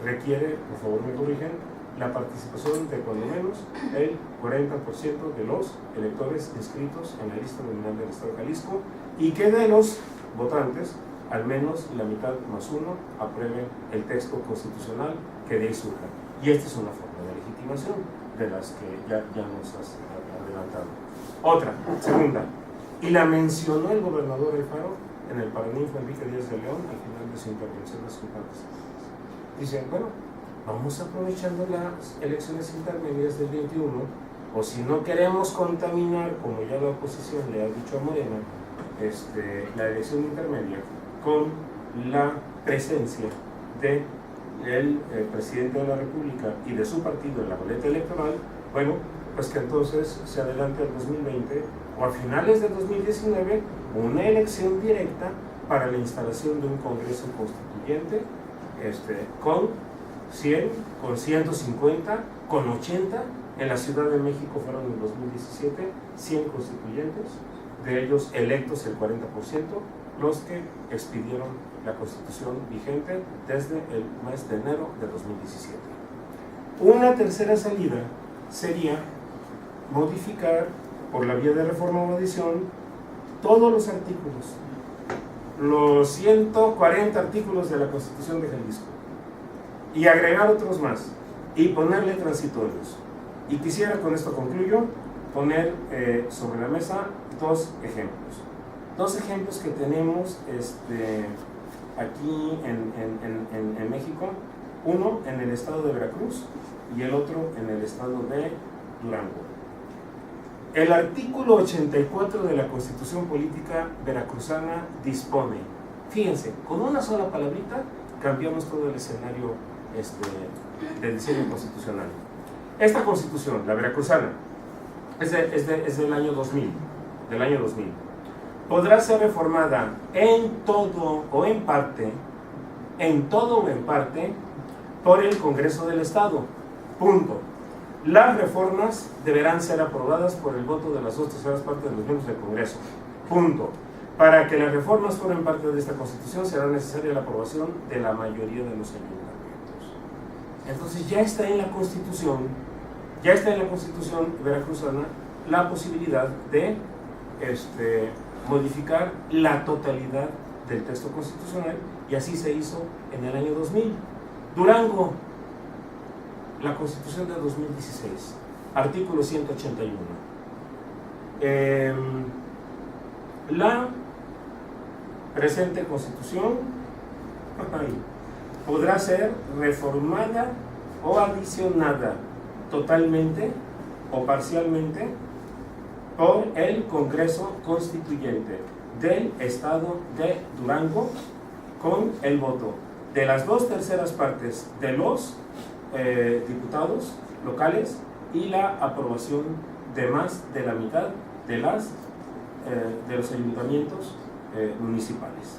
requiere, por favor me corrigen, la participación de cuando menos el 40% de los electores inscritos en la lista nominal del Estado de Jalisco y que de los votantes al menos la mitad más uno apruebe el texto constitucional que de ahí surja. Y esta es una forma de legitimación de las que ya nos has adelantado. Otra, segunda, y la mencionó el gobernador Alfaro en el Paraninfo Enrique Díaz de León al final de su intervención de 50 semanas. Dicen, bueno, vamos aprovechando las elecciones intermedias del 21, o si no queremos contaminar, como ya la oposición le ha dicho a Morena, la elección intermedia, con la presencia del presidente de la República y de su partido en la boleta electoral, bueno, pues que entonces se adelante al 2020 o a finales del 2019 una elección directa para la instalación de un Congreso Constituyente con 100, con 150, con 80. En la Ciudad de México fueron en 2017 100 constituyentes, de ellos electos el 40%, los que expidieron la Constitución vigente desde el mes de enero de 2017. Una tercera salida sería modificar por la vía de reforma o adición todos los artículos, los 140 artículos de la Constitución de Jalisco y agregar otros más y ponerle transitorios. Y quisiera, con esto concluyo, poner sobre la mesa dos ejemplos que tenemos aquí en México, uno en el estado de Veracruz y el otro en el estado de Durango. El artículo 84 de la Constitución Política Veracruzana dispone, fíjense, con una sola palabrita cambiamos todo el escenario del diseño constitucional. Esta Constitución, la veracruzana, es del año 2000, podrá ser reformada en todo o en parte, por el Congreso del Estado. Punto. Las reformas deberán ser aprobadas por el voto de las 2/3 partes de los miembros del Congreso. Punto. Para que las reformas formen parte de esta Constitución será necesaria la aprobación de la mayoría de los ayuntamientos. Entonces ya está en la Constitución veracruzana la posibilidad de modificar la totalidad del texto constitucional, y así se hizo en el año 2000. Durango, la Constitución de 2016, artículo 181. La presente Constitución podrá ser reformada o adicionada totalmente o parcialmente por el Congreso Constituyente del Estado de Durango, con el voto de las 2/3 partes de los diputados locales y la aprobación de más de la mitad de los ayuntamientos municipales.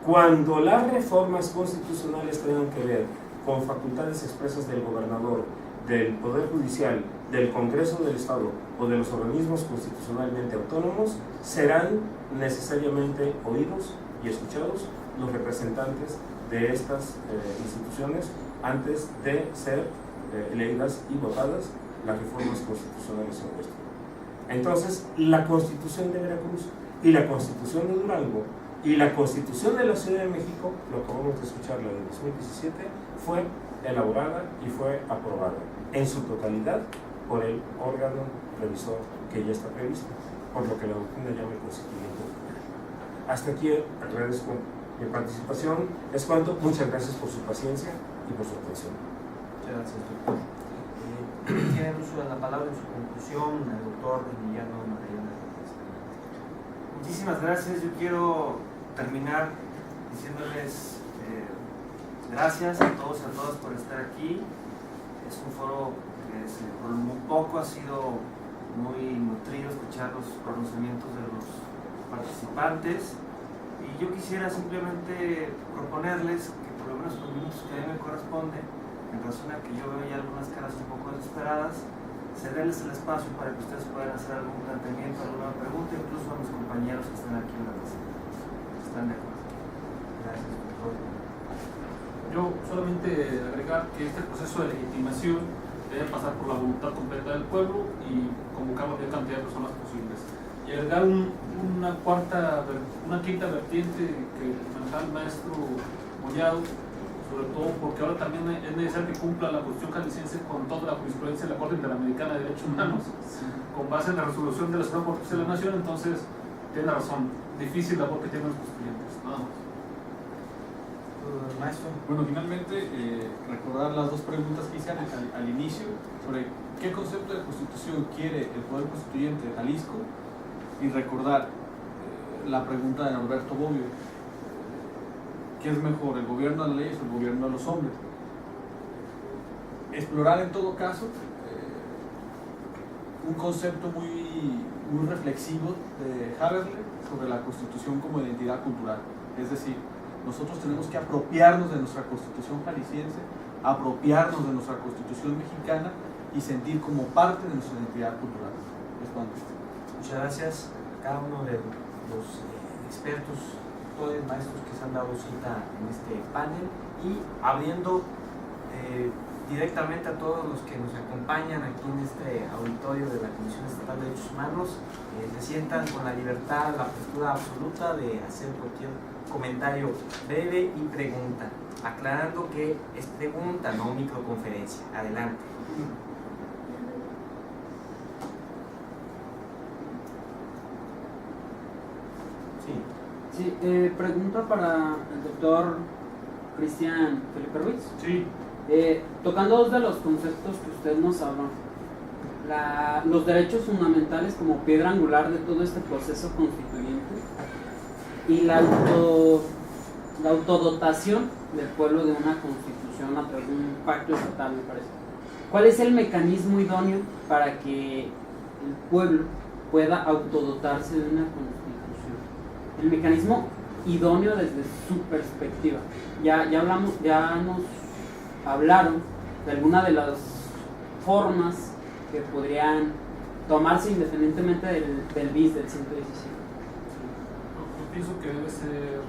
Cuando las reformas constitucionales tengan que ver con facultades expresas del gobernador, del Poder Judicial, del Congreso del Estado o de los organismos constitucionalmente autónomos, serán necesariamente oídos y escuchados los representantes de estas instituciones antes de ser leídas y votadas las reformas constitucionales en cuestión. Entonces, la Constitución de Veracruz y la Constitución de Durango y la Constitución de la Ciudad de México, lo acabamos de escuchar, la de 2017, fue elaborada y fue aprobada en su totalidad por el órgano revisor que ya está previsto, por lo que la doctrina llama el Constituyente. Hasta aquí agradezco mi participación. Es cuanto. Muchas gracias por su paciencia y por su atención. Muchas gracias, doctor. Tiene el uso de la palabra en su conclusión el doctor Emiliano Magallana. Muchísimas gracias. Yo quiero terminar diciéndoles gracias a todos y a todas por estar aquí. Es un foro que por muy poco ha sido muy nutrido escuchar los pronunciamientos de los participantes, y yo quisiera simplemente proponerles que por lo menos los minutos que a mí me corresponde, en razón a que yo veo ya algunas caras un poco desesperadas, cederles el espacio para que ustedes puedan hacer algún planteamiento, alguna pregunta, incluso a mis compañeros que están aquí en la mesa. ¿Están de acuerdo? Gracias, doctor. Yo solamente agregar que este proceso de legitimación debe pasar por la voluntad completa del pueblo y convocar la mayor cantidad de personas posibles. Y agregar una quinta vertiente que manejaba el maestro Mollado, sobre todo porque ahora también es necesario que cumpla la Constitución jalisciense con toda la jurisprudencia de la Corte Interamericana de Derechos Humanos, con base en la resolución de la Suprema Corte de la Nación. Entonces, tiene razón, difícil labor que tienen los constituyentes. Nada más. Maestro. Bueno, finalmente, recordar las dos preguntas que hice al inicio sobre qué concepto de constitución quiere el Poder Constituyente de Jalisco, y recordar la pregunta de Norberto Bobbio: ¿qué es mejor, el gobierno de las leyes o el gobierno de los hombres? Explorar en todo caso un concepto muy reflexivo de Haberle sobre la Constitución como identidad cultural. Es decir, nosotros tenemos que apropiarnos de nuestra Constitución jalisciense, apropiarnos de nuestra Constitución mexicana y sentir como parte de nuestra identidad cultural. Muchas gracias a cada uno de los expertos, doctores, maestros que se han dado cita en este panel, y abriendo directamente a todos los que nos acompañan aquí en este auditorio de la Comisión Estatal de Derechos Humanos, se sientan con la libertad, la apertura absoluta de hacer cualquier comentario breve y pregunta, aclarando que es pregunta, no microconferencia. Adelante. Sí, pregunta para el doctor Cristian Felipe Ruiz. Sí. Tocando dos de los conceptos que usted nos habló, los derechos fundamentales como piedra angular de todo este proceso constituyente y la autodotación del pueblo de una constitución a través de un pacto estatal, me parece. ¿Cuál es el mecanismo idóneo para que el pueblo pueda autodotarse de una constitución? el mecanismo idóneo desde su perspectiva. Ya nos hablaron de alguna de las formas que podrían tomarse independientemente del BIS del 117. Yo pienso que debe ser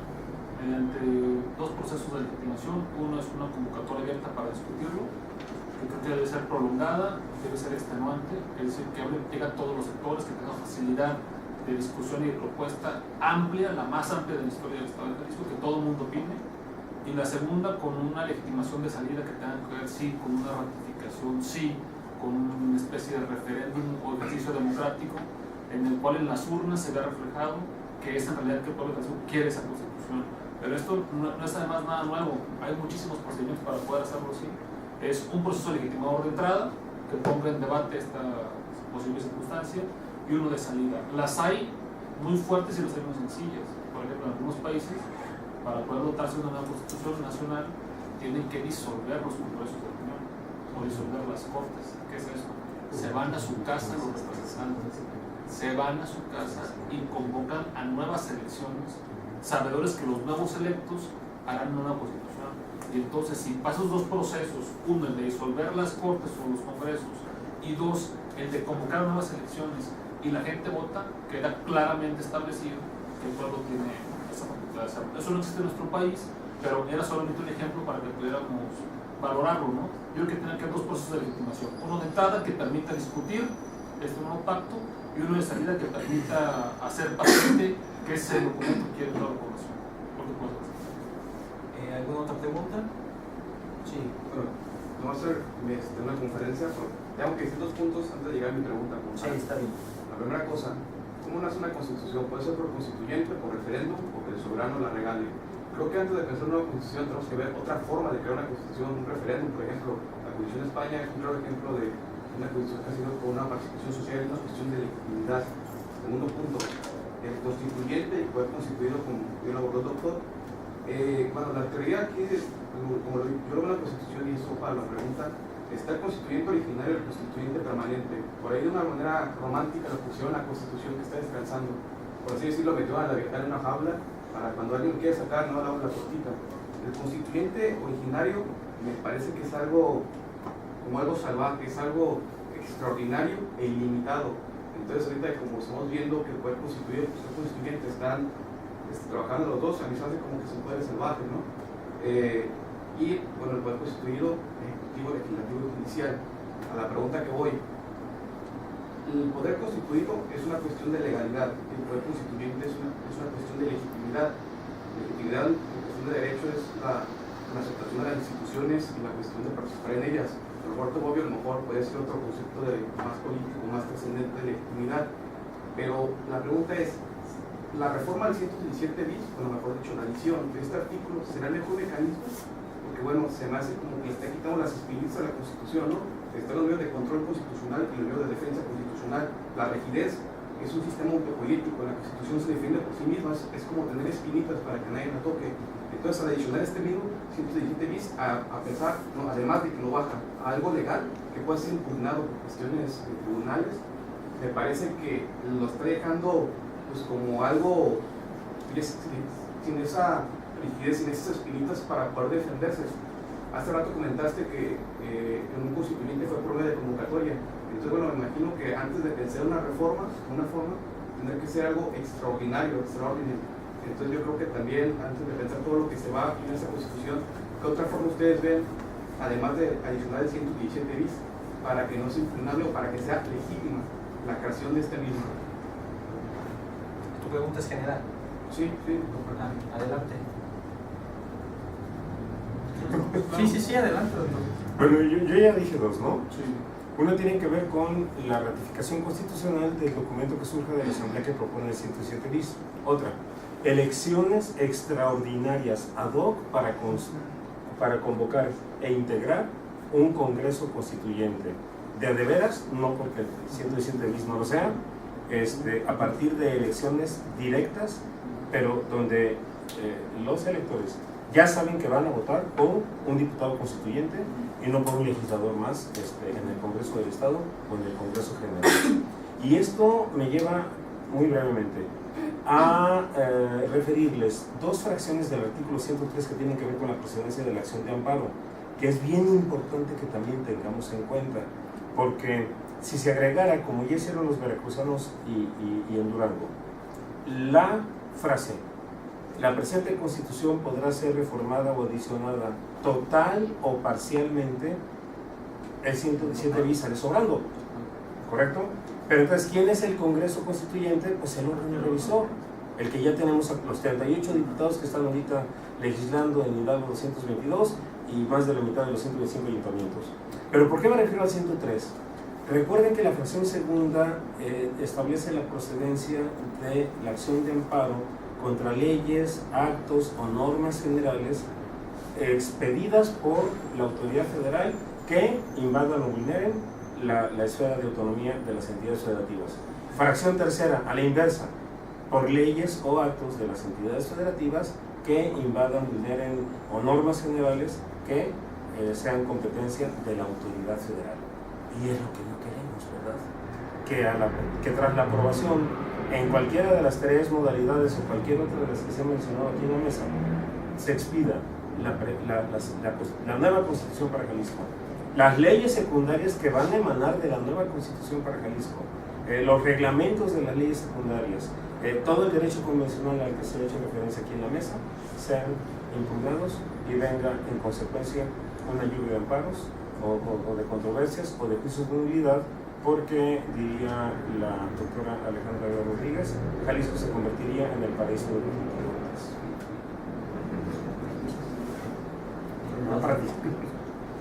mediante dos procesos de legitimación. Uno es una convocatoria abierta para discutirlo, que creo que debe ser prolongada, debe ser extenuante, es decir, que llegue a todos los sectores, que tenga facilidad de discusión y de propuesta amplia, la más amplia de la historia del Estado de Jalisco, que todo el mundo opine. Y la segunda, con una legitimación de salida que tenga que ver, sí, con una ratificación, sí, con una especie de referéndum o ejercicio democrático, en el cual en las urnas se vea reflejado que es en realidad que el pueblo de Jalisco quiere esa constitución. Pero esto no es además nada nuevo, hay muchísimos procedimientos para poder hacerlo así. Es un proceso legitimador de entrada, que ponga en debate esta posible circunstancia, y uno de salida. Las hay muy fuertes y las hay muy sencillas. Por ejemplo, en algunos países, para poder dotarse de una nueva constitución nacional, tienen que disolver los congresos de la Unión o disolver las cortes. ¿Qué es eso? Se van a su casa los representantes, se van a su casa y convocan a nuevas elecciones, sabedores que los nuevos electos harán una nueva constitución. Y entonces, si pasas dos procesos, uno el de disolver las cortes o los congresos, y dos, el de convocar nuevas elecciones, y la gente vota, queda claramente establecido que el pueblo tiene esa facultad de hacerlo. Eso no existe en nuestro país, pero era solamente un ejemplo para que pudiéramos valorarlo, ¿no? Yo creo que tienen que haber dos procesos de legitimación. Uno de entrada que permita discutir este nuevo pacto, y uno de salida que permita hacer patente que ese documento quiere toda la población. ¿Alguna otra pregunta? Sí. Bueno, no va a ser una conferencia, pero tengo que decir 2 puntos antes de llegar a mi pregunta. Sí, está bien. La primera cosa, ¿cómo nace una constitución? ¿Puede ser por constituyente, por referéndum o que el soberano la regale? Creo que antes de pensar en una constitución tenemos que ver otra forma de crear una constitución, un referéndum. Por ejemplo, la Constitución de España es un claro ejemplo de una constitución que ha sido con una participación social y una cuestión de legitimidad. Segundo punto, el constituyente fue constituido, como bien lo abordó el doctor. Bueno, la teoría aquí, como yo lo veo en la Constitución, y eso para la pregunta, está el constituyente originario y el constituyente permanente. Por ahí de una manera romántica lo pusieron la Constitución que está descansando. Por así decirlo, metió a la Virgen en una jaula para cuando alguien quiere sacar, no la cortita. El constituyente originario me parece que es algo como algo salvaje, es algo extraordinario e ilimitado. Entonces ahorita, como estamos viendo que el poder constituir, pues los constituyentes están trabajando los dos, a mí se hace como que es un poder salvaje, ¿no? Y bueno, el poder constituido, ejecutivo, legislativo y judicial. A la pregunta que voy, el poder constituido es una cuestión de legalidad, el poder constituyente es una cuestión de legitimidad. Legitimidad, en cuestión de derecho, es la aceptación de las instituciones y la cuestión de participar en ellas. El aborto obvio a lo mejor puede ser otro concepto más político, más trascendente de legitimidad. Pero la pregunta es, la reforma del 117 bis, bueno, mejor dicho, la adición de este artículo, ¿será el mejor mecanismo? Porque bueno, se me hace como que le está quitando las espinitas a la Constitución, ¿no? Están los medios de control constitucional y los medios de defensa constitucional. La rigidez es un sistema autopolítico, la Constitución se defiende por sí misma, es como tener espinitas para que nadie la toque. Entonces, al adicionar este mismo 117 bis, a pensar, no, además de que lo baja a algo legal que pueda ser impugnado por cuestiones de tribunales, me parece que lo está dejando pues como algo sin esa rigidez, sin esas espinitas para poder defenderse. Hace rato comentaste que en un constituyente fue por medio de convocatoria. Entonces, bueno, me imagino que antes de pensar una reforma, tendrá que ser algo extraordinario, extraordinario. Entonces, yo creo que también, antes de pensar todo lo que se va en esa constitución, ¿qué otra forma ustedes ven, además de adicionar el 117 bis, para que no sea impugnable o para que sea legítima la creación de este mismo? Tu pregunta es general. Sí. Adelante. Sí, adelante, doctor. Bueno, yo ya dije 2, ¿no? Sí. Uno tiene que ver con la ratificación constitucional del documento que surge de la Asamblea que propone el 107 bis. Otra, elecciones extraordinarias ad hoc para convocar e integrar un Congreso Constituyente. De veras, no porque el 117 bis no lo sea, a partir de elecciones directas, pero donde los electores ya saben que van a votar por un diputado constituyente y no por un legislador más en el Congreso del Estado o en el Congreso General. Y esto me lleva muy brevemente. a referirles dos fracciones del artículo 103 que tienen que ver con la procedencia de la acción de amparo, que es bien importante que también tengamos en cuenta, porque si se agregara, como ya hicieron los veracruzanos y en Durango, la frase: la presente Constitución podrá ser reformada o adicionada total o parcialmente, el 117 bis sale sobrando, ¿correcto? Pero entonces, ¿quién es el Congreso Constituyente? Pues el órgano revisor, el que ya tenemos los 38 diputados que están ahorita legislando en Hidalgo 222 y más de la mitad de los 125 ayuntamientos. ¿Pero por qué me refiero al 103? Recuerden que la fracción segunda establece la procedencia de la acción de amparo contra leyes, actos o normas generales expedidas por la autoridad federal que invadan o vulneren la esfera de autonomía de las entidades federativas. Fracción tercera, a la inversa, por leyes o actos de las entidades federativas que invadan, vulneren o normas generales que sean competencia de la autoridad federal. Y es lo que no queremos, ¿verdad? Que tras la aprobación en cualquiera de las tres modalidades o cualquier otra de las que se ha mencionado aquí en la mesa, se expida la nueva Constitución para Jalisco, las leyes secundarias que van a emanar de la nueva Constitución para Jalisco, los reglamentos de las leyes secundarias, todo el derecho convencional al que se ha hecho referencia aquí en la mesa, sean impugnados y venga en consecuencia una lluvia de amparos o de controversias o de juicios de nulidad, porque, diría la doctora Alejandra Rodríguez, Jalisco se convertiría en el paraíso de los litigadores. No para ti.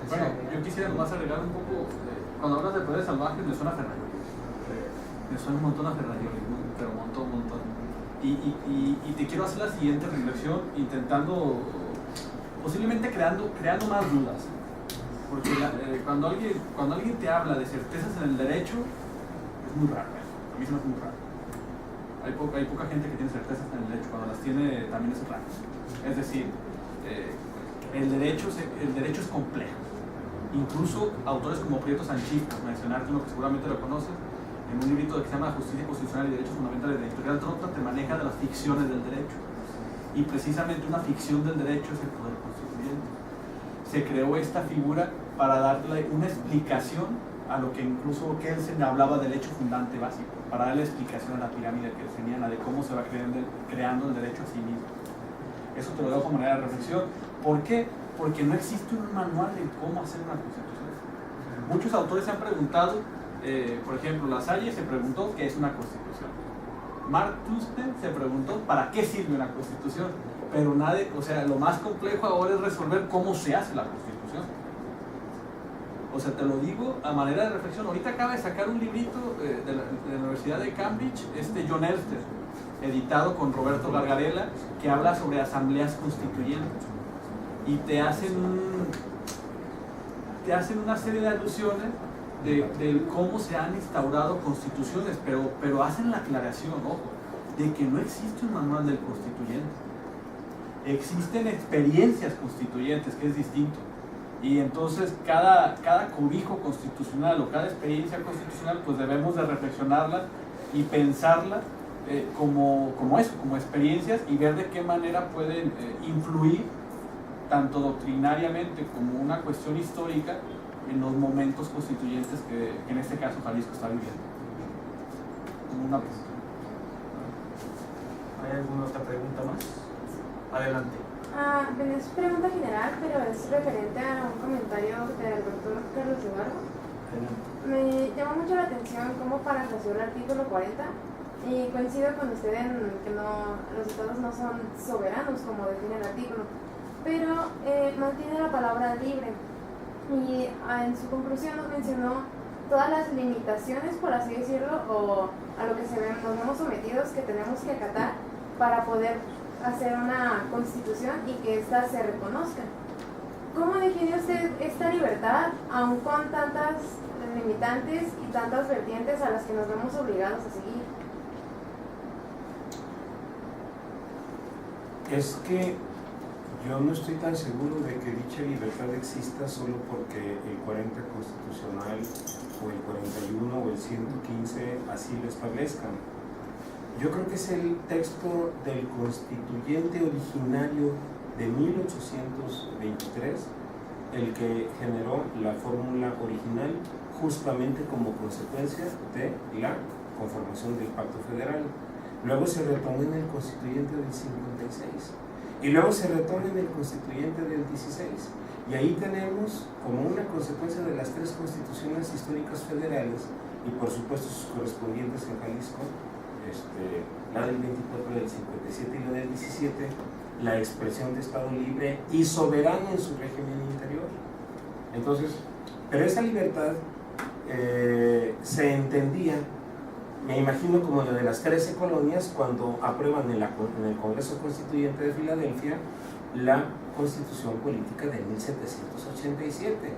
Bueno, yo quisiera nomás agregar un poco, cuando hablas de poderes salvajes me suena a Ferrari. Me suena un montón a Ferrari, pero un montón. Y te quiero hacer la siguiente reflexión, intentando, posiblemente creando más dudas. Porque cuando alguien te habla de certezas en el derecho, es muy raro. A mí se me hace muy raro. Hay poca gente que tiene certezas en el derecho, cuando las tiene también es raro. Es decir, el derecho es complejo. Incluso autores como Prieto Sanchis, mencionarte uno que seguramente lo conoces, en un librito que se llama Justicia Constitucional y Derechos Fundamentales de la Editorial Trota, te maneja de las ficciones del derecho. Y precisamente una ficción del derecho es el poder constituyente. Se creó esta figura para darle una explicación a lo que incluso Kelsen hablaba del hecho fundante básico, para darle explicación a la pirámide kelseniana de cómo se va creando el derecho a sí mismo. Eso te lo dejo como manera de reflexión. ¿Por qué? Porque no existe un manual de cómo hacer una constitución. Muchos autores se han preguntado, por ejemplo, Lasalle se preguntó qué es una constitución. Mark Tuspen se preguntó para qué sirve una constitución. Pero lo más complejo ahora es resolver cómo se hace la constitución. O sea, te lo digo a manera de reflexión. Ahorita acaba de sacar un librito de la Universidad de Cambridge, John Elster, editado con Roberto Gargarella, que habla sobre asambleas constituyentes. Y te hacen una serie de alusiones de cómo se han instaurado constituciones, pero hacen la aclaración, ojo, de que no existe un manual del constituyente. Existen experiencias constituyentes, que es distinto. Y entonces cada cobijo constitucional o cada experiencia constitucional, pues debemos de reflexionarla y pensarla como experiencias, y ver de qué manera pueden influir tanto doctrinariamente como una cuestión histórica en los momentos constituyentes que en este caso Jalisco está viviendo. Como una postura. ¿Hay alguna otra pregunta más? Adelante. Bueno, es pregunta general, pero es referente a un comentario del doctor Carlos Eduardo. Me llamó mucho la atención cómo parafraseó el artículo 40, y coincido con usted en que los estados no son soberanos como define el artículo, pero mantiene la palabra libre, y en su conclusión nos mencionó todas las limitaciones, por así decirlo, o a lo que nos vemos sometidos, que tenemos que acatar para poder hacer una constitución y que ésta se reconozca. ¿Cómo define usted esta libertad, aun con tantas limitantes y tantas vertientes a las que nos vemos obligados a seguir? Es que yo no estoy tan seguro de que dicha libertad exista solo porque el 40 constitucional o el 41 o el 115 así lo establezcan. Yo creo que es el texto del constituyente originario de 1823 el que generó la fórmula original justamente como consecuencia de la conformación del Pacto Federal. Luego se retomó en el constituyente del 56 y luego se retoma en el constituyente del 16. Y ahí tenemos, como una consecuencia de las tres constituciones históricas federales y por supuesto sus correspondientes en Jalisco, la del 24, del 57 y la del 17, la expresión de Estado libre y soberano en su régimen interior. Entonces, pero esa libertad se entendía, me imagino, como la de las 13 colonias cuando aprueban en el Congreso Constituyente de Filadelfia la Constitución Política de 1787.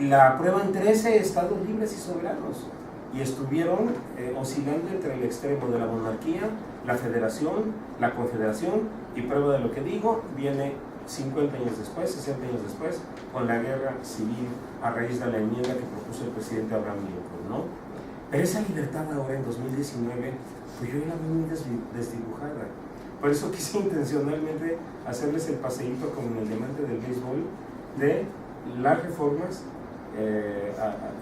La aprueban 13 estados libres y soberanos y estuvieron oscilando entre el extremo de la monarquía, la federación, la confederación, y prueba de lo que digo, viene 50 años después, 60 años después, con la guerra civil a raíz de la enmienda que propuso el presidente Abraham Lincoln, ¿no? Pero esa libertad ahora en 2019, pues yo la vi muy desdibujada. Por eso quise intencionalmente hacerles el paseíto como en el diamante del béisbol de las reformas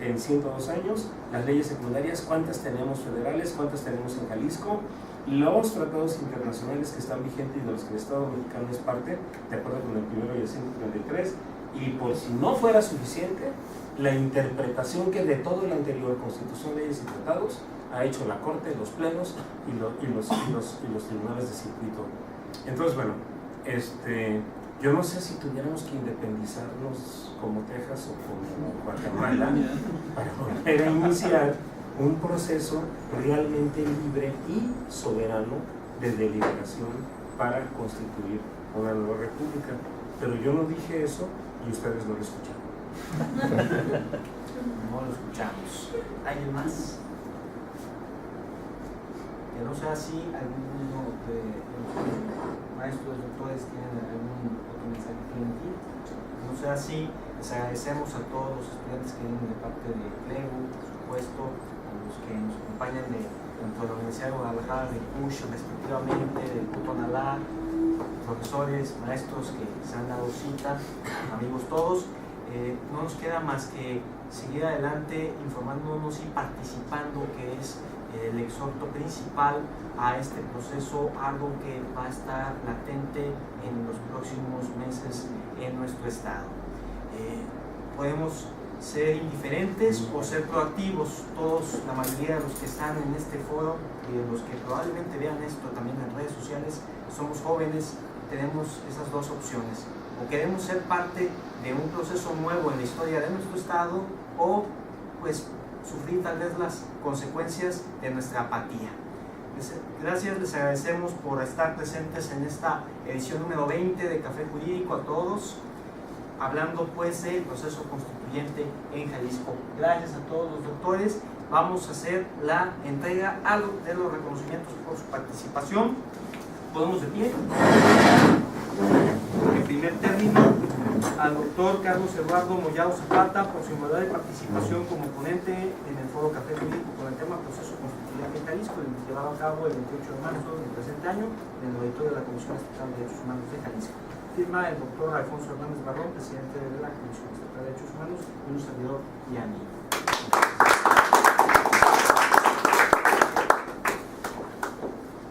en 102 años, las leyes secundarias, cuántas tenemos federales, cuántas tenemos en Jalisco, los tratados internacionales que están vigentes y de los que el Estado mexicano es parte, de acuerdo con el primero y el 133, y por si no fuera suficiente, la interpretación que de todo el anterior, Constitución, leyes y tratados, ha hecho la Corte, los plenos y los tribunales de circuito. Entonces, bueno, yo no sé si tuviéramos que independizarnos como Texas o como Guatemala para volver a iniciar un proceso realmente libre y soberano de deliberación para constituir una nueva república. Pero yo no dije eso y ustedes no lo escucharon. No lo escuchamos. ¿Alguien más? Que no sea así, alguno de los maestros, doctores tienen algún otro mensaje que emitir. Que no sea así, les agradecemos a todos los estudiantes que vienen de parte de Clego, por supuesto, a los que nos acompañan tanto de la Universidad de Guadalajara, de CUSH, respectivamente, de Cutonalá, profesores, maestros que se han dado cita, amigos todos. No nos queda más que seguir adelante informándonos y participando, que es el exhorto principal a este proceso, algo que va a estar latente en los próximos meses en nuestro estado. Podemos ser indiferentes o ser proactivos. Todos, la mayoría de los que están en este foro y de los que probablemente vean esto también en redes sociales, somos jóvenes, tenemos esas dos opciones: o queremos ser parte de un proceso nuevo en la historia de nuestro estado, o pues sufrir tal vez las consecuencias de nuestra apatía. Gracias, les agradecemos por estar presentes en esta edición número 20 de Café Jurídico a todos, hablando pues del proceso constituyente en Jalisco. Gracias a todos los doctores. Vamos a hacer la entrega de los reconocimientos por su participación. ¿Podemos de pie? En primer término, al doctor Carlos Eduardo Mollado Zapata por su igualdad de participación como ponente en el foro Café Jurídico con el tema proceso constituyente en Jalisco, llevado a cabo el 28 de marzo del presente año en el auditorio de la Comisión Estatal de Derechos Humanos de Jalisco. Firma el doctor Alfonso Hernández Barrón, presidente de la Comisión Estatal de Derechos Humanos, y un servidor y amigo.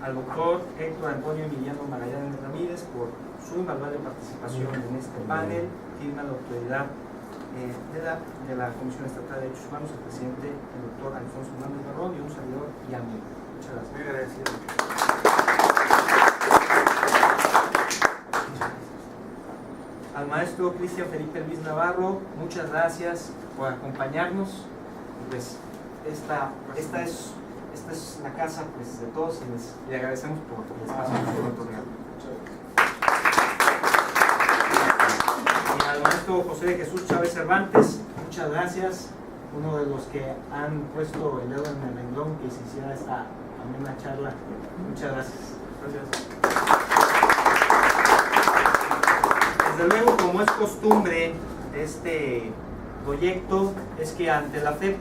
Al doctor Héctor Antonio Emiliano Magallanes Ramírez por su invaluable participación en este panel. Firma la autoridad de la Comisión Estatal de Derechos Humanos, el presidente, el doctor Alfonso Hernández Barrón, y un servidor y amigo. Muchas gracias. Muy agradecido. Al maestro Cristian Felipe Luis Navarro, muchas gracias por acompañarnos. Pues esta es la casa pues, de todos y le agradecemos por el espacio que nos otorgado. Y al maestro José de Jesús Chávez Cervantes, muchas gracias, uno de los que han puesto el dedo en el renglón que se hiciera esta amena charla. Muchas gracias. Desde luego, como es costumbre de este proyecto, es que ante la fe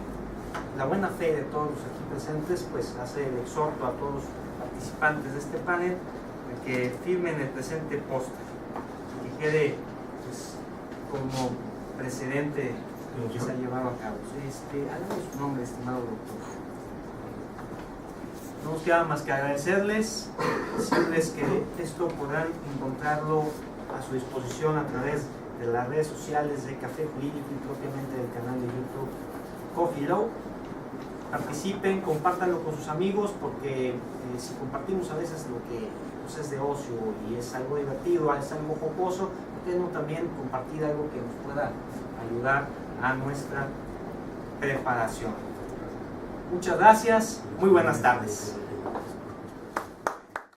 la buena fe de todos los aquí presentes, pues hace el exhorto a todos los participantes de este panel a que firmen el presente póster, que quede pues, como precedente de lo que se ha llevado a cabo. Háganos su nombre, estimado doctor. No nos queda más que agradecerles, decirles que esto podrán encontrarlo a su disposición a través de las redes sociales de Café Jurídico y propiamente del canal de YouTube Coffee Law. Participen, compártanlo con sus amigos, porque si compartimos a veces lo que pues, es de ocio y es algo divertido, es algo jocoso, ¿por qué no también compartir algo que nos pueda ayudar a nuestra preparación? Muchas gracias, muy buenas tardes.